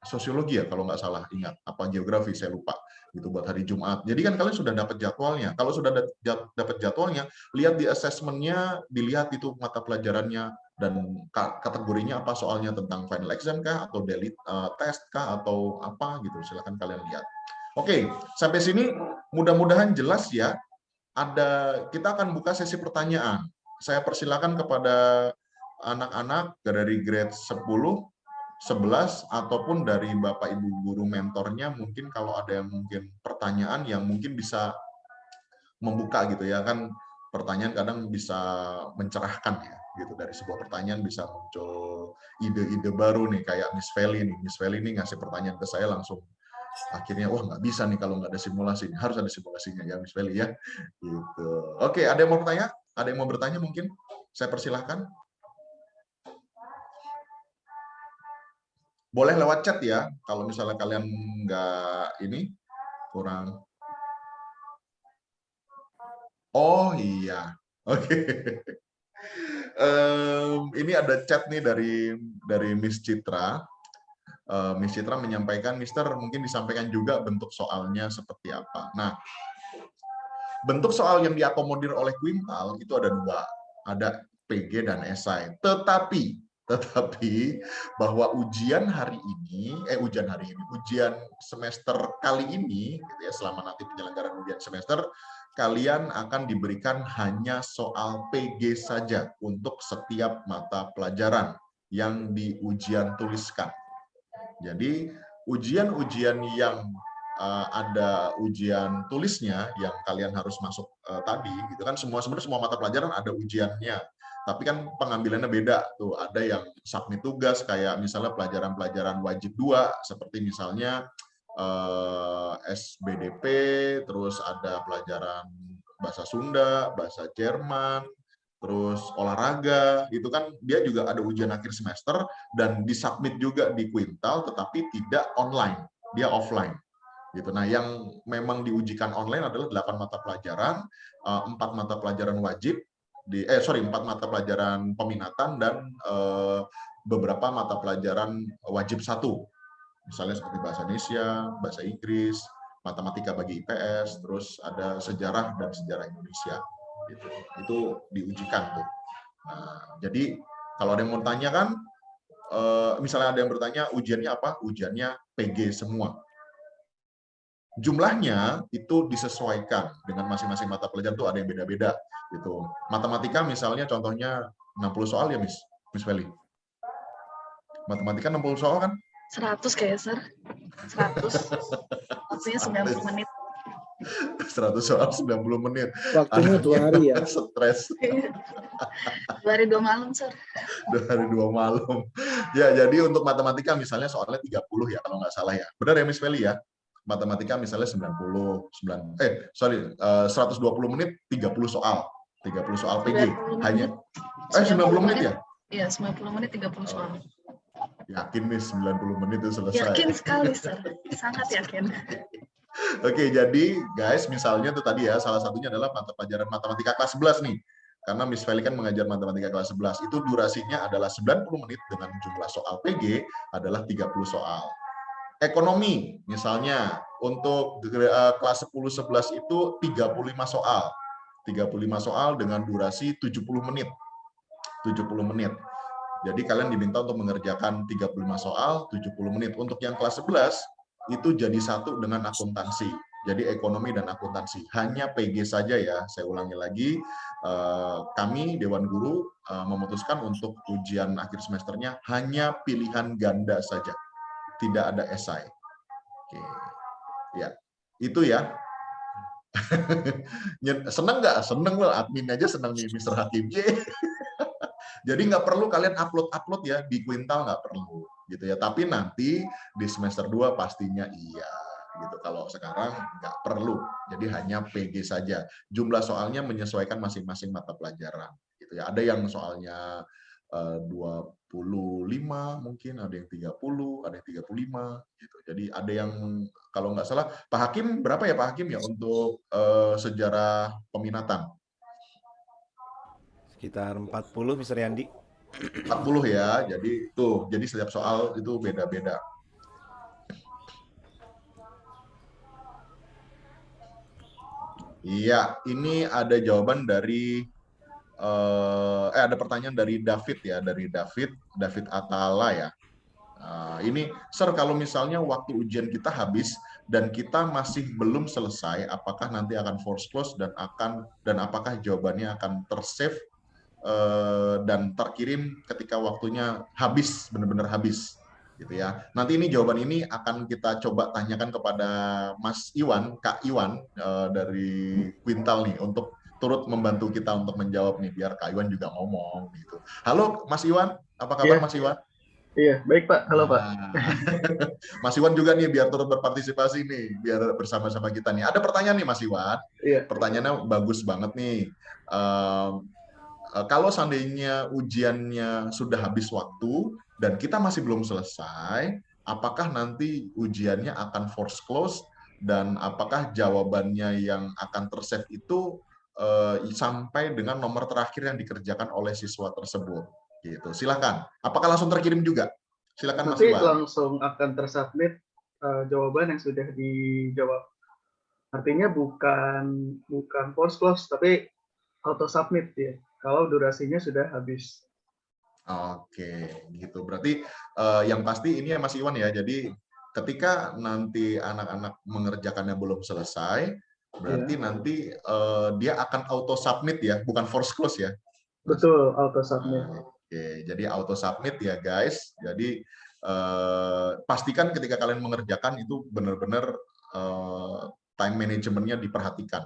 sosiologi ya kalau nggak salah, ingat apa geografi saya lupa, gitu buat hari Jumat. Jadi kan kalian sudah dapat jadwalnya. Kalau sudah dapat jadwalnya, lihat di assessment-nya, dilihat itu mata pelajarannya dan kategorinya apa, soalnya tentang final exam kah atau daily test kah atau apa gitu. Silakan kalian lihat. Oke, sampai sini mudah-mudahan jelas ya. Kita akan buka sesi pertanyaan. Saya persilakan kepada anak-anak dari grade 10, 11 ataupun dari Bapak Ibu guru mentornya, mungkin kalau ada yang mungkin pertanyaan yang mungkin bisa membuka gitu ya, kan pertanyaan kadang bisa mencerahkan ya gitu, dari sebuah pertanyaan bisa muncul ide-ide baru nih, kayak Miss Feli nih ngasih pertanyaan ke saya langsung akhirnya wah nggak bisa nih kalau nggak ada simulasi, harus ada simulasinya ya Miss Feli ya gitu. Oke, ada yang mau bertanya? Ada yang mau bertanya mungkin? Saya persilahkan. Boleh lewat chat ya, kalau misalnya kalian nggak ini, kurang. Oh iya, oke. Ini ada chat nih dari Miss Citra. Miss Citra menyampaikan, Mister mungkin disampaikan juga bentuk soalnya seperti apa. Nah, bentuk soal yang diakomodir oleh Quintal itu ada dua, ada PG dan esai. Tetapi bahwa ujian semester kali ini, gitu ya, selama nanti penyelenggaraan ujian semester, kalian akan diberikan hanya soal PG saja untuk setiap mata pelajaran yang di ujian tuliskan. Jadi ujian-ujian yang ada ujian tulisnya yang kalian harus masuk tadi, gitu kan, sebenarnya semua mata pelajaran ada ujiannya. Tapi kan pengambilannya beda tuh, ada yang submit tugas kayak misalnya pelajaran-pelajaran wajib 2 seperti misalnya SBDP, terus ada pelajaran bahasa Sunda, bahasa Jerman, terus olahraga, itu kan dia juga ada ujian akhir semester dan disubmit juga di Quintal, tetapi tidak online, dia offline. Gitu. Nah, yang memang diujikan online adalah 8 mata pelajaran, 4 mata pelajaran wajib, 4 mata pelajaran peminatan dan beberapa mata pelajaran wajib 1. Misalnya seperti bahasa Indonesia, bahasa Inggris, matematika bagi IPS, terus ada sejarah dan sejarah Indonesia. Gitu. Itu diujikan tuh. Nah, jadi kalau ada yang mau tanya kan, misalnya ada yang bertanya ujiannya apa? Ujiannya PG semua. Jumlahnya itu disesuaikan dengan masing-masing mata pelajaran, tuh ada yang beda-beda gitu. Matematika misalnya contohnya 60 soal ya Miss Feli. Matematika 60 soal kan? 100 kayak, Sir. 100. Waktunya 90 menit. 100 soal 90 menit. Waktunya 2 hari ya. Stres. 2 hari 2 malam, Sir. 2 hari 2 malam. Ya, jadi untuk matematika misalnya soalnya 30 ya kalau nggak salah ya. Benar ya Miss Feli ya? Matematika misalnya 120 menit 30 soal. 30 soal PG. Hanya 90 menit ya? Iya, 90 menit 30 soal. Yakin nih 90 menit itu selesai. Yakin sekali, Sir. Sangat yakin. Oke, jadi guys, misalnya itu tadi ya, salah satunya adalah mata pelajaran matematika kelas 11 nih. Karena Miss Feli kan mengajar matematika kelas 11. Itu durasinya adalah 90 menit dengan jumlah soal PG adalah 30 soal. Ekonomi, misalnya untuk kelas 10-11 itu 35 soal. 35 soal dengan durasi 70 menit. 70 menit. Jadi kalian diminta untuk mengerjakan 35 soal, 70 menit. Untuk yang kelas 11, itu jadi satu dengan akuntansi. Jadi ekonomi dan akuntansi. Hanya PG saja ya, saya ulangi lagi. Kami, Dewan Guru, memutuskan untuk ujian akhir semesternya hanya pilihan ganda saja. Tidak ada esai. Oke. Ya, itu ya. Seneng nggak? Seneng loh, admin aja seneng nih Mr. Hakim. Jadi nggak perlu kalian upload ya di Quintal, nggak perlu gitu ya. Tapi nanti di semester 2 pastinya iya gitu. Kalau sekarang nggak perlu. Jadi hanya PG saja. Jumlah soalnya menyesuaikan masing-masing mata pelajaran gitu ya. Ada yang soalnya 25 mungkin, ada yang 30, ada yang 35 gitu. Jadi ada yang kalau nggak salah Pak Hakim berapa ya Pak Hakim ya untuk sejarah peminatan? Sekitar 40, Mr. Yandi. 40 ya. Jadi tuh, jadi setiap soal itu beda-beda. Iya, ini ada jawaban dari ada pertanyaan dari David ya, dari David Atala ya. Ini, Sir, kalau misalnya waktu ujian kita habis dan kita masih belum selesai, apakah nanti akan force close dan apakah jawabannya akan tersave dan terkirim ketika waktunya habis, benar-benar habis, gitu ya. Nanti ini jawaban ini akan kita coba tanyakan kepada Mas Iwan, Kak Iwan dari Quintal nih untuk turut membantu kita untuk menjawab nih, biar Kak Iwan juga ngomong gitu. Halo Mas Iwan, apa kabar Mas Iwan? Iya, baik Pak. Halo Pak. Mas Iwan juga nih biar turut berpartisipasi nih, biar bersama-sama kita nih. Ada pertanyaan nih Mas Iwan. Iya. Pertanyaannya bagus banget nih. Kalau seandainya ujiannya sudah habis waktu dan kita masih belum selesai, apakah nanti ujiannya akan force close dan apakah jawabannya yang akan tersave itu sampai dengan nomor terakhir yang dikerjakan oleh siswa tersebut? Gitu. Silakan. Apakah langsung terkirim juga? Silakan Mas Nanti Iwan. langsung akan tersubmit jawaban yang sudah dijawab. Artinya bukan force close, tapi auto submit ya. Kalau durasinya sudah habis. Oke, gitu. Berarti yang pasti ini ya Mas Iwan ya. Jadi ketika nanti anak-anak mengerjakannya belum selesai, berarti nanti dia akan auto submit ya, bukan force close ya. Mas? Betul, auto submit. Oke, jadi auto submit ya guys. Jadi pastikan ketika kalian mengerjakan itu benar-benar time manajemennya diperhatikan.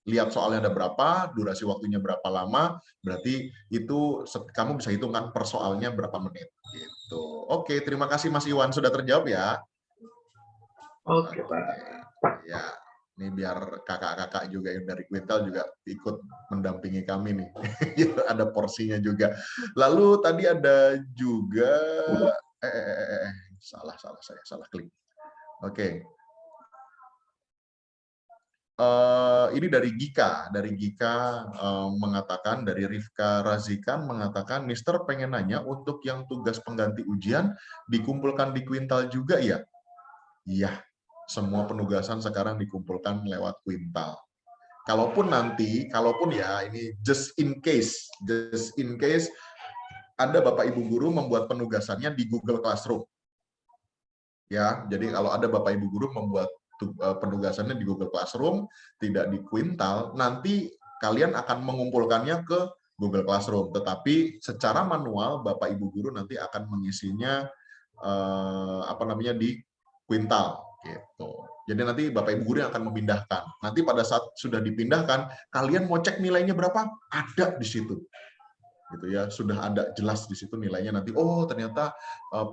Lihat soalnya ada berapa, durasi waktunya berapa lama, berarti itu kamu bisa hitungkan per soalnya berapa menit. Gitu. Oke, terima kasih Mas Iwan sudah terjawab ya. Oke Pak. Ya, ini biar kakak-kakak juga yang dari Quintal juga ikut mendampingi kami nih. Ada porsinya juga. Lalu tadi ada juga saya salah klik. Oke. Ini dari Gika mengatakan, dari Rifka Razikan mengatakan, Mister pengen nanya untuk yang tugas pengganti ujian dikumpulkan di Quintal juga ya? Iya, semua penugasan sekarang dikumpulkan lewat Quintal. Kalaupun ya ini just in case ada Bapak Ibu guru membuat penugasannya di Google Classroom. Ya, jadi kalau ada Bapak Ibu guru membuat penugasannya di Google Classroom, tidak di Quintal, nanti kalian akan mengumpulkannya ke Google Classroom. Tetapi secara manual, Bapak Ibu guru nanti akan mengisinya di Quintal. Gitu. Jadi nanti Bapak Ibu guru yang akan memindahkan. Nanti pada saat sudah dipindahkan, kalian mau cek nilainya berapa? Ada di situ. Gitu ya, sudah ada jelas di situ nilainya nanti. Oh, ternyata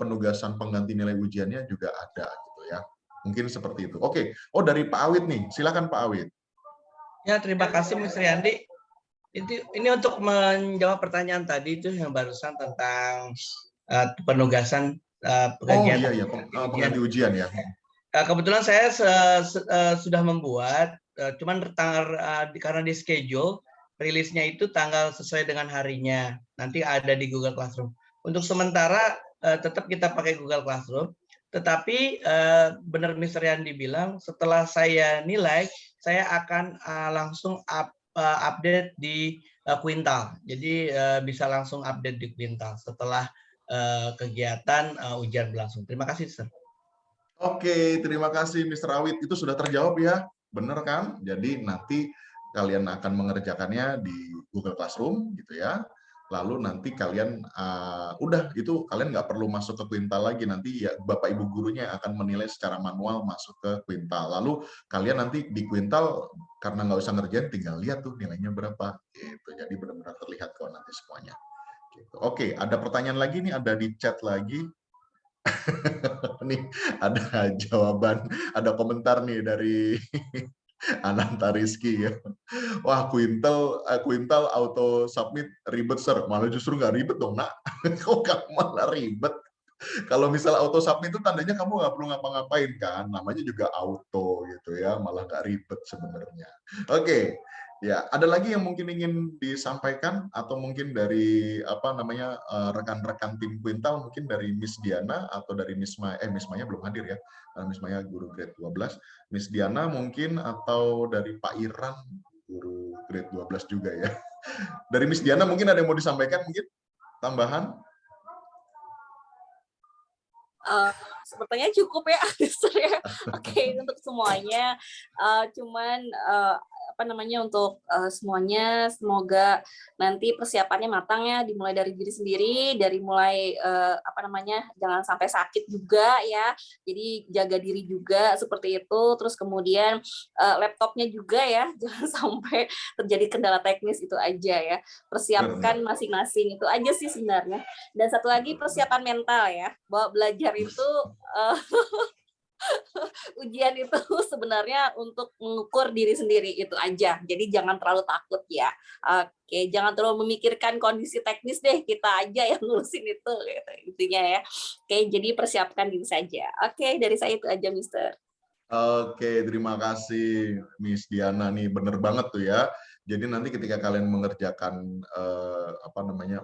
penugasan pengganti nilai ujiannya juga ada gitu ya. Mungkin seperti itu. Oke. Oh, dari Pak Awit nih. Silakan Pak Awit. Ya, terima kasih Mr. Yandi. Ini untuk menjawab pertanyaan tadi itu yang barusan tentang penugasan kegiatan. Oh iya, pengganti ujian ya. Kebetulan saya sudah membuat, cuman karena di schedule, rilisnya itu tanggal sesuai dengan harinya. Nanti ada di Google Classroom. Untuk sementara tetap kita pakai Google Classroom. Tetapi benar Mr. Yandi bilang, setelah saya nilai, saya akan langsung update di Quintal. Jadi bisa langsung update di Quintal setelah kegiatan ujian berlangsung. Terima kasih, Sir. Oke, terima kasih Mr. Awit. Itu sudah terjawab ya, benar kan? Jadi nanti kalian akan mengerjakannya di Google Classroom, gitu ya. Lalu nanti kalian, kalian nggak perlu masuk ke Quintal lagi. Nanti ya Bapak Ibu gurunya akan menilai secara manual masuk ke Quintal. Lalu kalian nanti di Quintal, karena nggak usah ngerjain, tinggal lihat tuh nilainya berapa. Gitu. Jadi benar-benar terlihat kok nanti semuanya. Gitu. Oke, ada pertanyaan lagi nih, ada di chat lagi. Nih ada jawaban, ada komentar nih dari Ananta Rizky ya. Wah, Quintal auto submit ribet Sir. Malah justru nggak ribet dong nak. Kok kamu malah ribet? Kalau misal auto submit itu tandanya kamu nggak perlu ngapa-ngapain kan. Namanya juga auto gitu ya, malah nggak ribet sebenarnya. Oke, Ya, ada lagi yang mungkin ingin disampaikan atau mungkin dari rekan-rekan tim Quintal, mungkin dari Miss Diana atau dari Miss Maya, Miss Maya belum hadir ya, karena Miss Maya guru grade 12. Miss Diana mungkin atau dari Pak Iran guru grade 12 juga ya. Dari Miss Diana mungkin ada yang mau disampaikan mungkin tambahan? Sepertinya cukup ya, ya. Oke, untuk semuanya. Cuman untuk semuanya semoga nanti persiapannya matang ya, dimulai dari diri sendiri, dari mulai jangan sampai sakit juga ya. Jadi jaga diri juga seperti itu. Terus kemudian laptopnya juga ya, jangan sampai terjadi kendala teknis, itu aja ya. Persiapkan masing-masing, itu aja sih sebenarnya. Dan satu lagi persiapan mental ya, bahwa belajar itu ujian itu sebenarnya untuk mengukur diri sendiri, itu aja. Jadi jangan terlalu takut ya. Oke, jangan terlalu memikirkan kondisi teknis deh, kita aja yang ngurusin itu gitu, intinya ya. Oke, jadi persiapkan diri saja. Oke, dari saya itu aja, Mister. Oke, terima kasih Miss Diana nih, bener banget tuh ya. Jadi nanti ketika kalian mengerjakan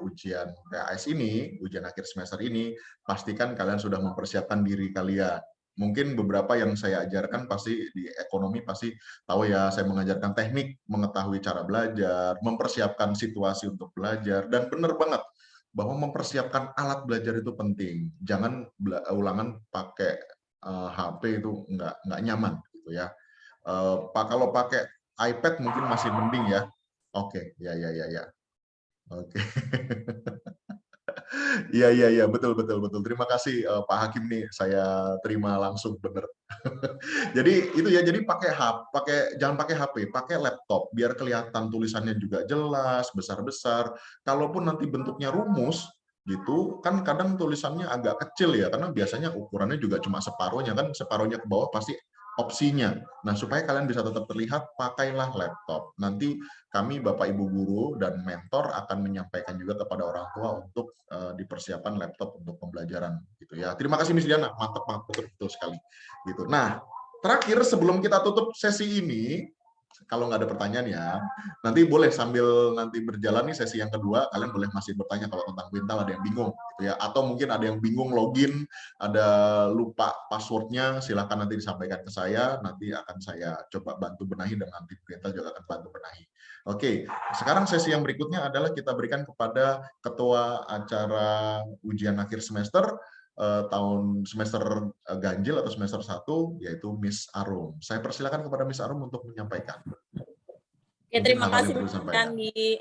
ujian PAS ini, ujian akhir semester ini, pastikan kalian sudah mempersiapkan diri kalian. Mungkin beberapa yang saya ajarkan pasti di ekonomi pasti tahu ya, saya mengajarkan teknik, mengetahui cara belajar, mempersiapkan situasi untuk belajar, dan bener banget bahwa mempersiapkan alat belajar itu penting. Jangan ulangan pakai HP itu nggak nyaman gitu ya. Kalau pakai iPad mungkin masih mending ya. Oke, ya. Oke. Iya, betul. Terima kasih Pak Hakim nih, saya terima langsung bener. Jadi itu ya, jadi jangan pakai HP, pakai laptop biar kelihatan tulisannya juga jelas, besar-besar. Kalaupun nanti bentuknya rumus gitu, kan kadang tulisannya agak kecil ya, karena biasanya ukurannya juga cuma separuhnya, kan separuhnya ke bawah pasti opsinya. Nah, supaya kalian bisa tetap terlihat, pakailah laptop. Nanti kami, Bapak Ibu Guru dan mentor akan menyampaikan juga kepada orang tua untuk dipersiapkan laptop untuk pembelajaran gitu ya. Terima kasih Miss Diana, mantap betul sekali gitu. Nah, terakhir sebelum kita tutup sesi ini, kalau nggak ada pertanyaan ya, nanti boleh sambil nanti berjalan nih sesi yang kedua, kalian boleh masih bertanya kalau tentang Quintal ada yang bingung gitu ya, atau mungkin ada yang bingung login, ada lupa passwordnya, silahkan nanti disampaikan ke saya, nanti akan saya coba bantu benahi dan nanti Quintal juga akan bantu benahi. Oke, sekarang sesi yang berikutnya adalah kita berikan kepada ketua acara ujian akhir semester tahun semester ganjil atau semester 1, yaitu Miss Arum. Saya persilakan kepada Miss Arum untuk menyampaikan. Ya, terima kasih Mas Andi.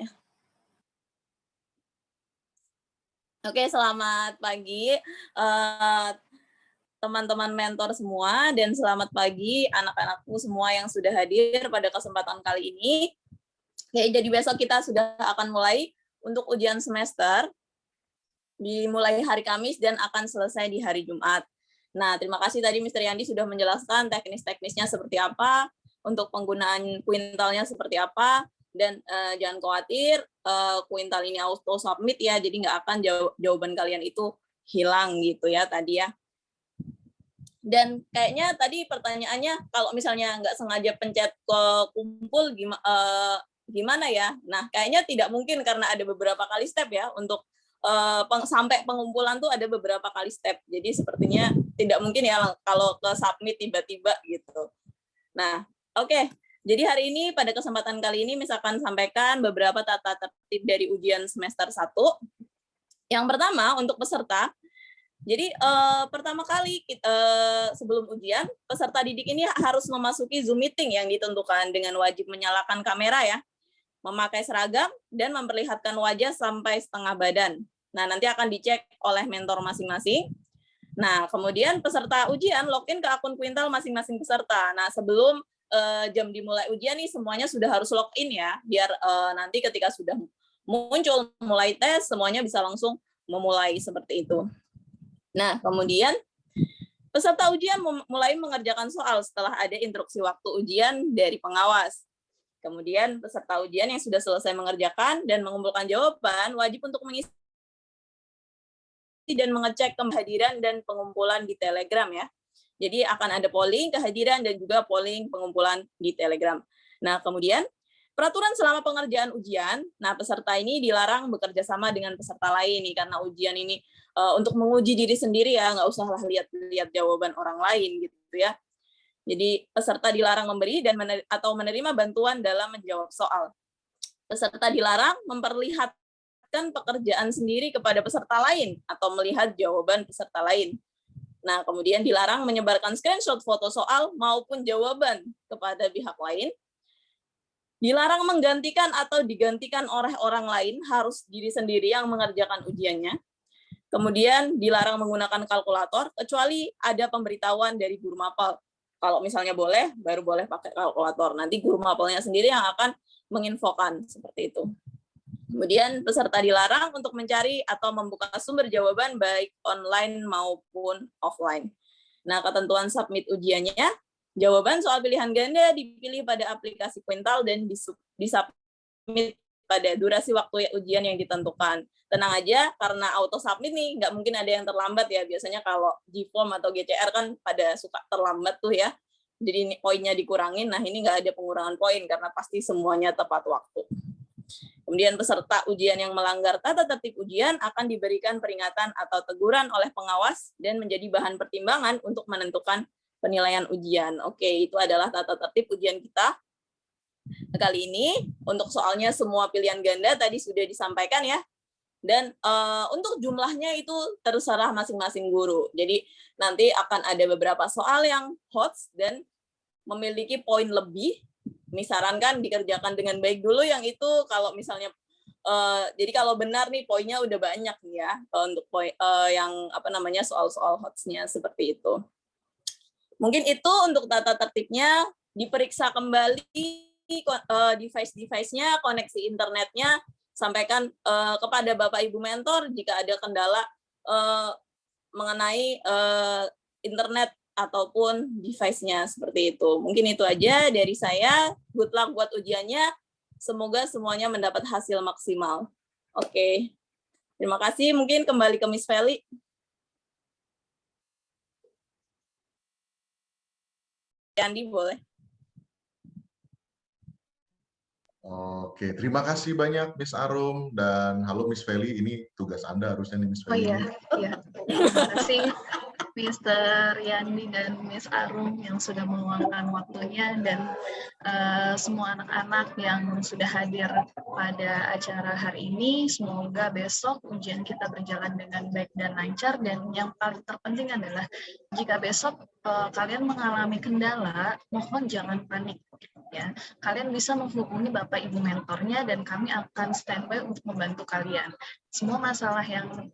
Oke, selamat pagi teman-teman mentor semua, dan selamat pagi anak-anakku semua yang sudah hadir pada kesempatan kali ini. Ya, jadi besok kita sudah akan mulai untuk ujian semester, dimulai hari Kamis dan akan selesai di hari Jumat. Nah, terima kasih tadi Mr. Yandi sudah menjelaskan teknis-teknisnya seperti apa, untuk penggunaan Quintalnya seperti apa, dan jangan khawatir, Quintal ini auto submit ya, jadi nggak akan jawaban kalian itu hilang gitu ya tadi ya. Dan kayaknya tadi pertanyaannya, kalau misalnya nggak sengaja pencet ke kumpul gimana ya? Nah, kayaknya tidak mungkin karena ada beberapa kali step ya untuk sampai pengumpulan tuh ada beberapa kali step. Jadi sepertinya tidak mungkin ya kalau ke submit tiba-tiba gitu. Nah, oke. Jadi hari ini pada kesempatan kali ini misalkan sampaikan beberapa tata tertib dari ujian semester 1. Yang pertama untuk peserta. Jadi pertama kali sebelum ujian, peserta didik ini harus memasuki Zoom meeting yang ditentukan dengan wajib menyalakan kamera ya, memakai seragam, dan memperlihatkan wajah sampai setengah badan. Nah, nanti akan dicek oleh mentor masing-masing. Nah, kemudian peserta ujian login ke akun Quintal masing-masing peserta. Nah, sebelum jam dimulai ujian nih, semuanya sudah harus login ya, biar nanti ketika sudah muncul mulai tes, semuanya bisa langsung memulai seperti itu. Nah, kemudian peserta ujian mulai mengerjakan soal setelah ada instruksi waktu ujian dari pengawas. Kemudian peserta ujian yang sudah selesai mengerjakan dan mengumpulkan jawaban wajib untuk mengisi dan mengecek kehadiran dan pengumpulan di Telegram ya. Jadi akan ada polling kehadiran dan juga polling pengumpulan di Telegram. Nah, kemudian Peraturan selama pengerjaan ujian, nah peserta ini dilarang bekerja sama dengan peserta lain nih, karena ujian ini untuk menguji diri sendiri ya, nggak usahlah lihat jawaban orang lain gitu ya. Jadi peserta dilarang memberi dan atau menerima bantuan dalam menjawab soal. Peserta dilarang memperlihatkan pekerjaan sendiri kepada peserta lain atau melihat jawaban peserta lain. Nah, kemudian dilarang menyebarkan screenshot foto soal maupun jawaban kepada pihak lain. Dilarang menggantikan atau digantikan oleh orang lain, harus diri sendiri yang mengerjakan ujiannya. Kemudian dilarang menggunakan kalkulator, kecuali ada pemberitahuan dari guru mapel. Kalau misalnya boleh, baru boleh pakai kalkulator. Nanti guru mapelnya sendiri yang akan menginfokan, seperti itu. Kemudian peserta dilarang untuk mencari atau membuka sumber jawaban baik online maupun offline. Nah, ketentuan submit ujiannya, jawaban soal pilihan ganda dipilih pada aplikasi Quintal dan disubmit pada durasi waktu ujian yang ditentukan. Tenang aja, karena auto submit nih, nggak mungkin ada yang terlambat ya. Biasanya kalau G-Form atau GCR kan pada suka terlambat tuh ya. Jadi poinnya dikurangin, nah ini nggak ada pengurangan poin karena pasti semuanya tepat waktu. Kemudian peserta ujian yang melanggar tata tertib ujian akan diberikan peringatan atau teguran oleh pengawas dan menjadi bahan pertimbangan untuk menentukan penilaian ujian. Oke, itu adalah tata tertib ujian kita. Kali ini untuk soalnya semua pilihan ganda tadi sudah disampaikan ya. Dan untuk jumlahnya itu terserah masing-masing guru. Jadi nanti akan ada beberapa soal yang hot dan memiliki poin lebih. Disarankan dikerjakan dengan baik dulu yang itu kalau misalnya jadi kalau benar nih poinnya udah banyak nih ya untuk poin yang soal-soal hotsnya seperti itu. Mungkin itu untuk tata tertibnya, diperiksa kembali device-nya, koneksi internetnya, sampaikan kepada Bapak Ibu mentor jika ada kendala mengenai internet ataupun device-nya, seperti itu. Mungkin itu aja dari saya. Good luck buat ujiannya. Semoga semuanya mendapat hasil maksimal. Oke. Terima kasih. Mungkin kembali ke Miss Feli. Andi boleh. Oke, terima kasih banyak Miss Arum dan halo Miss Feli, ini tugas Anda harusnya nih Miss Feli. Iya. Terima kasih Mr. Yandi dan Miss Arum yang sudah meluangkan waktunya dan semua anak-anak yang sudah hadir pada acara hari ini. Semoga besok ujian kita berjalan dengan baik dan lancar, dan yang paling terpenting adalah jika besok kalian mengalami kendala, mohon jangan panik. Ya, kalian bisa menghubungi Bapak Ibu mentornya dan kami akan standby untuk membantu kalian. Semua masalah yang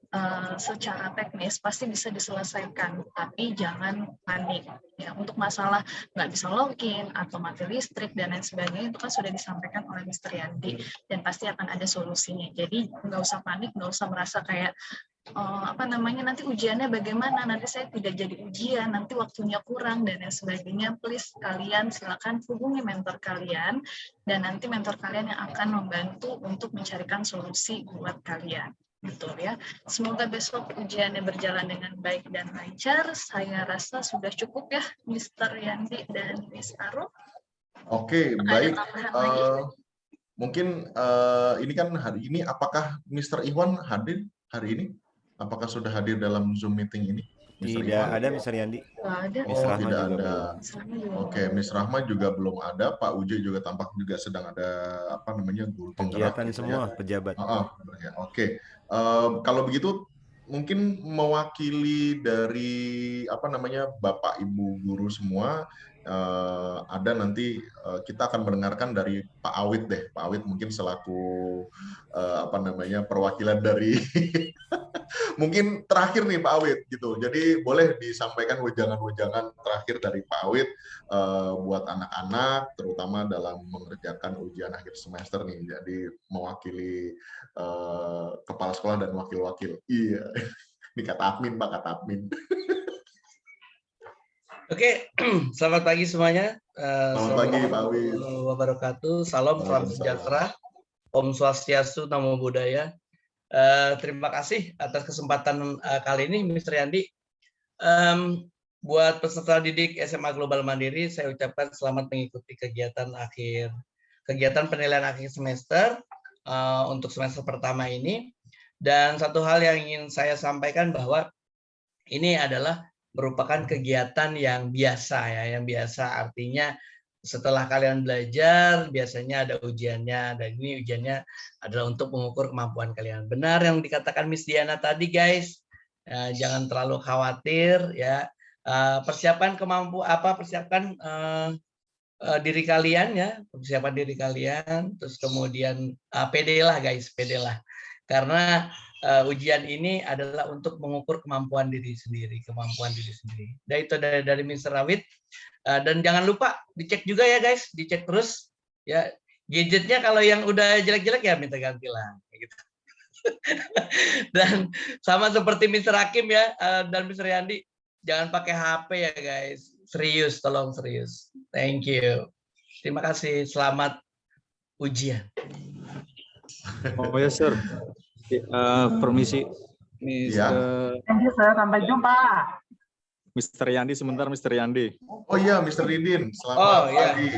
secara teknis pasti bisa diselesaikan, tapi jangan panik. Ya, untuk masalah nggak bisa login atau mati listrik dan lain sebagainya itu kan sudah disampaikan oleh Mr. Yandi dan pasti akan ada solusinya. Jadi nggak usah panik, nggak usah merasa kayak nanti ujiannya bagaimana, nanti saya tidak jadi ujian, nanti waktunya kurang dan lain sebagainya. Please kalian silakan hubungi mentor kalian dan nanti mentor kalian yang akan membantu untuk mencarikan solusi buat kalian. Betul ya. Semoga besok ujiannya berjalan dengan baik dan lancar. Saya rasa sudah cukup ya, Mr. Yandi dan Miss Arum. Oke, baik. Mungkin ini kan hari ini, apakah Mr. Iwan hadir hari ini? Apakah sudah hadir dalam Zoom meeting ini? Tidak ada Mr. Yandi. Oh, tidak ada. Oke, Miss Rahma juga belum ada. Pak Uji juga tampak juga sedang ada guru penggerak. Kegiatan semua pejabat. Oke. Kalau begitu mungkin mewakili dari Bapak Ibu guru semua, ada nanti kita akan mendengarkan dari Pak Awit deh. Pak Awit mungkin selaku perwakilan dari mungkin terakhir nih Pak Awit gitu. Jadi boleh disampaikan wejangan-wejangan terakhir dari Pak Awit buat anak-anak, terutama dalam mengerjakan ujian akhir semester nih. Jadi mewakili kepala sekolah dan wakil-wakil. Iya, ini kata admin Pak, kata admin. Oke, selamat pagi semuanya. Selamat pagi Pak Awit. Wabarakatuh. Salam sejahtera. Om Swastiastu, Namo Buddhaya. Terima kasih atas kesempatan kali ini, Mr. Yandi. Buat peserta didik SMA Global Mandiri, saya ucapkan selamat mengikuti kegiatan akhir kegiatan penilaian akhir semester untuk semester pertama ini. Dan satu hal yang ingin saya sampaikan bahwa ini adalah merupakan kegiatan yang biasa ya, yang biasa artinya setelah kalian belajar biasanya ada ujiannya, dan ini ujiannya adalah untuk mengukur kemampuan kalian. Benar yang dikatakan Miss Diana tadi guys, jangan terlalu khawatir ya. Persiapkan diri kalian ya, persiapan diri kalian, terus kemudian pede lah guys, pede lah. Karena ujian ini adalah untuk mengukur kemampuan diri sendiri. Dan itu dari Mr. Rawit. Dan jangan lupa dicek juga ya guys, dicek terus ya gadgetnya, kalau yang udah jelek-jelek ya minta ganti lah. Gitu. Dan sama seperti Mr. Hakim ya dan Mr. Yandi, jangan pakai HP ya guys. Serius, tolong serius. Thank you. Terima kasih. Selamat ujian. Oh ya, Sir. Permisi. Ya. Thank you, Sir. Sampai jumpa. Mr. Yandi sebentar, Mr. Yandi. Oh iya, Mr. Didin. Selamat pagi.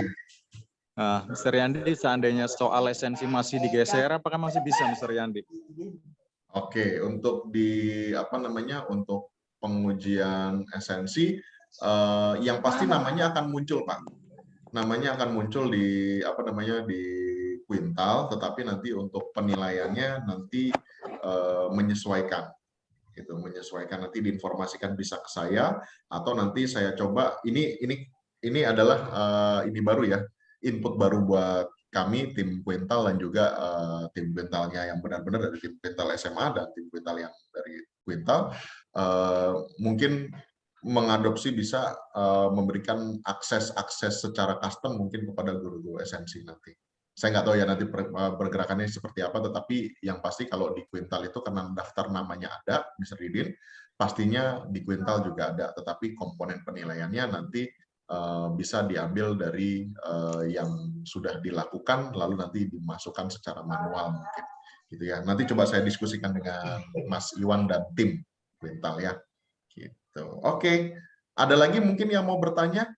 Mr. Yandi, seandainya soal esensi masih digeser, apakah masih bisa, Mr. Yandi? Oke, untuk untuk pengujian esensi, yang pasti namanya akan muncul, Pak. Namanya akan muncul di di kuintal, tetapi nanti untuk penilaiannya nanti menyesuaikan. Gitu, menyesuaikan, nanti diinformasikan bisa ke saya, atau nanti saya coba ini adalah ini baru ya, input baru buat kami tim kuintal dan juga tim kuintalnya yang benar-benar dari tim kuintal SMA dan tim kuintal yang dari kuintal, mungkin mengadopsi bisa memberikan akses secara custom mungkin kepada guru-guru esensi nanti. Saya nggak tahu ya nanti pergerakannya seperti apa, tetapi yang pasti kalau di kuintal itu karena daftar namanya ada, Mr. Didin, pastinya di kuintal juga ada, tetapi komponen penilaiannya nanti bisa diambil dari yang sudah dilakukan, lalu nanti dimasukkan secara manual mungkin. Gitu ya. Nanti coba saya diskusikan dengan Mas Iwan dan tim kuintal ya. Gitu. Oke, ada lagi mungkin yang mau bertanya?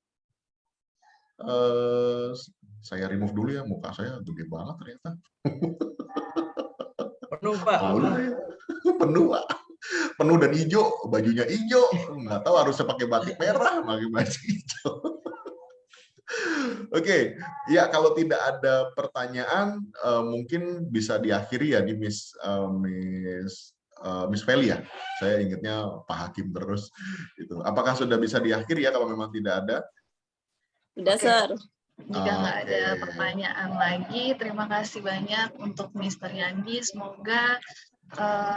Saya remove dulu ya, muka saya gede banget ternyata. Penuh, Pak. Penuh, Pak. Penuh dan hijau, bajunya hijau. Nggak tahu harusnya pakai batik merah, pakai baju hijau. Oke, ya kalau tidak ada pertanyaan, mungkin bisa diakhiri ya di Miss Feli ya. Saya ingatnya Pak Hakim terus. Gitu. Apakah sudah bisa diakhiri ya kalau memang tidak ada? Sudah, Sir. Jika nggak ada pertanyaan lagi, terima kasih banyak untuk Mr. Yandi. Semoga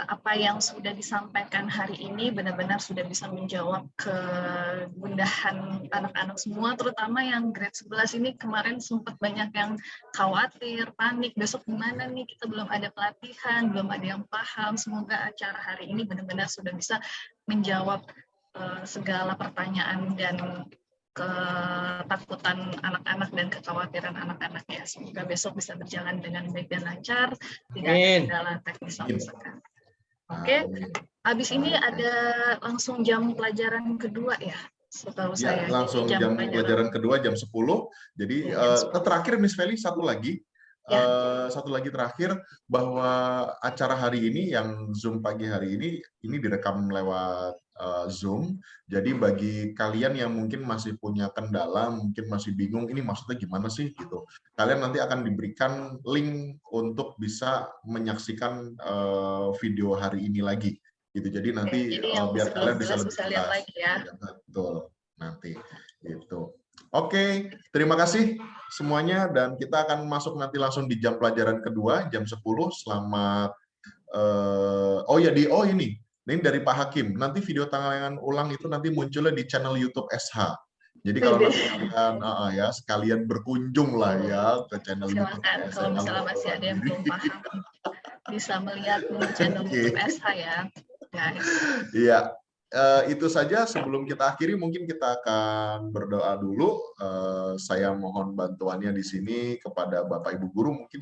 apa yang sudah disampaikan hari ini benar-benar sudah bisa menjawab kegundahan anak-anak semua, terutama yang grade 11 ini. Kemarin sempat banyak yang khawatir, panik, besok gimana nih, kita belum ada pelatihan, belum ada yang paham. Semoga acara hari ini benar-benar sudah bisa menjawab segala pertanyaan dan ketakutan anak-anak dan kekhawatiran anak-anak ya. Semoga besok bisa berjalan dengan baik dan lancar, tidak ada kendala teknis sama sekali. Oke, habis ini ada langsung jam pelajaran kedua ya, setahu saya. Langsung jam pelajaran kedua jam 10. Jadi terakhir Miss Feli satu lagi terakhir, bahwa acara hari ini yang Zoom pagi hari ini direkam lewat Zoom. Jadi bagi kalian yang mungkin masih punya kendala, mungkin masih bingung ini maksudnya gimana sih gitu, kalian nanti akan diberikan link untuk bisa menyaksikan video hari ini lagi gitu. Jadi nanti biar kalian bisa lebih lihat lagi ya. Betul, nanti gitu. Oke, terima kasih semuanya, dan kita akan masuk nanti langsung di jam pelajaran kedua jam 10. Selamat ini dari Pak Hakim. Nanti video tayangan ulang itu nanti munculnya di channel YouTube SH. Jadi kalau nanti kalian sekalian berkunjung lah ya ke channel Silakan, YouTube SH. kalau misalnya masih ada yang belum paham bisa melihat di channel YouTube SH ya, guys. Iya. Itu saja. Sebelum kita akhiri, mungkin kita akan berdoa dulu. Saya mohon bantuannya di sini kepada Bapak Ibu Guru. Mungkin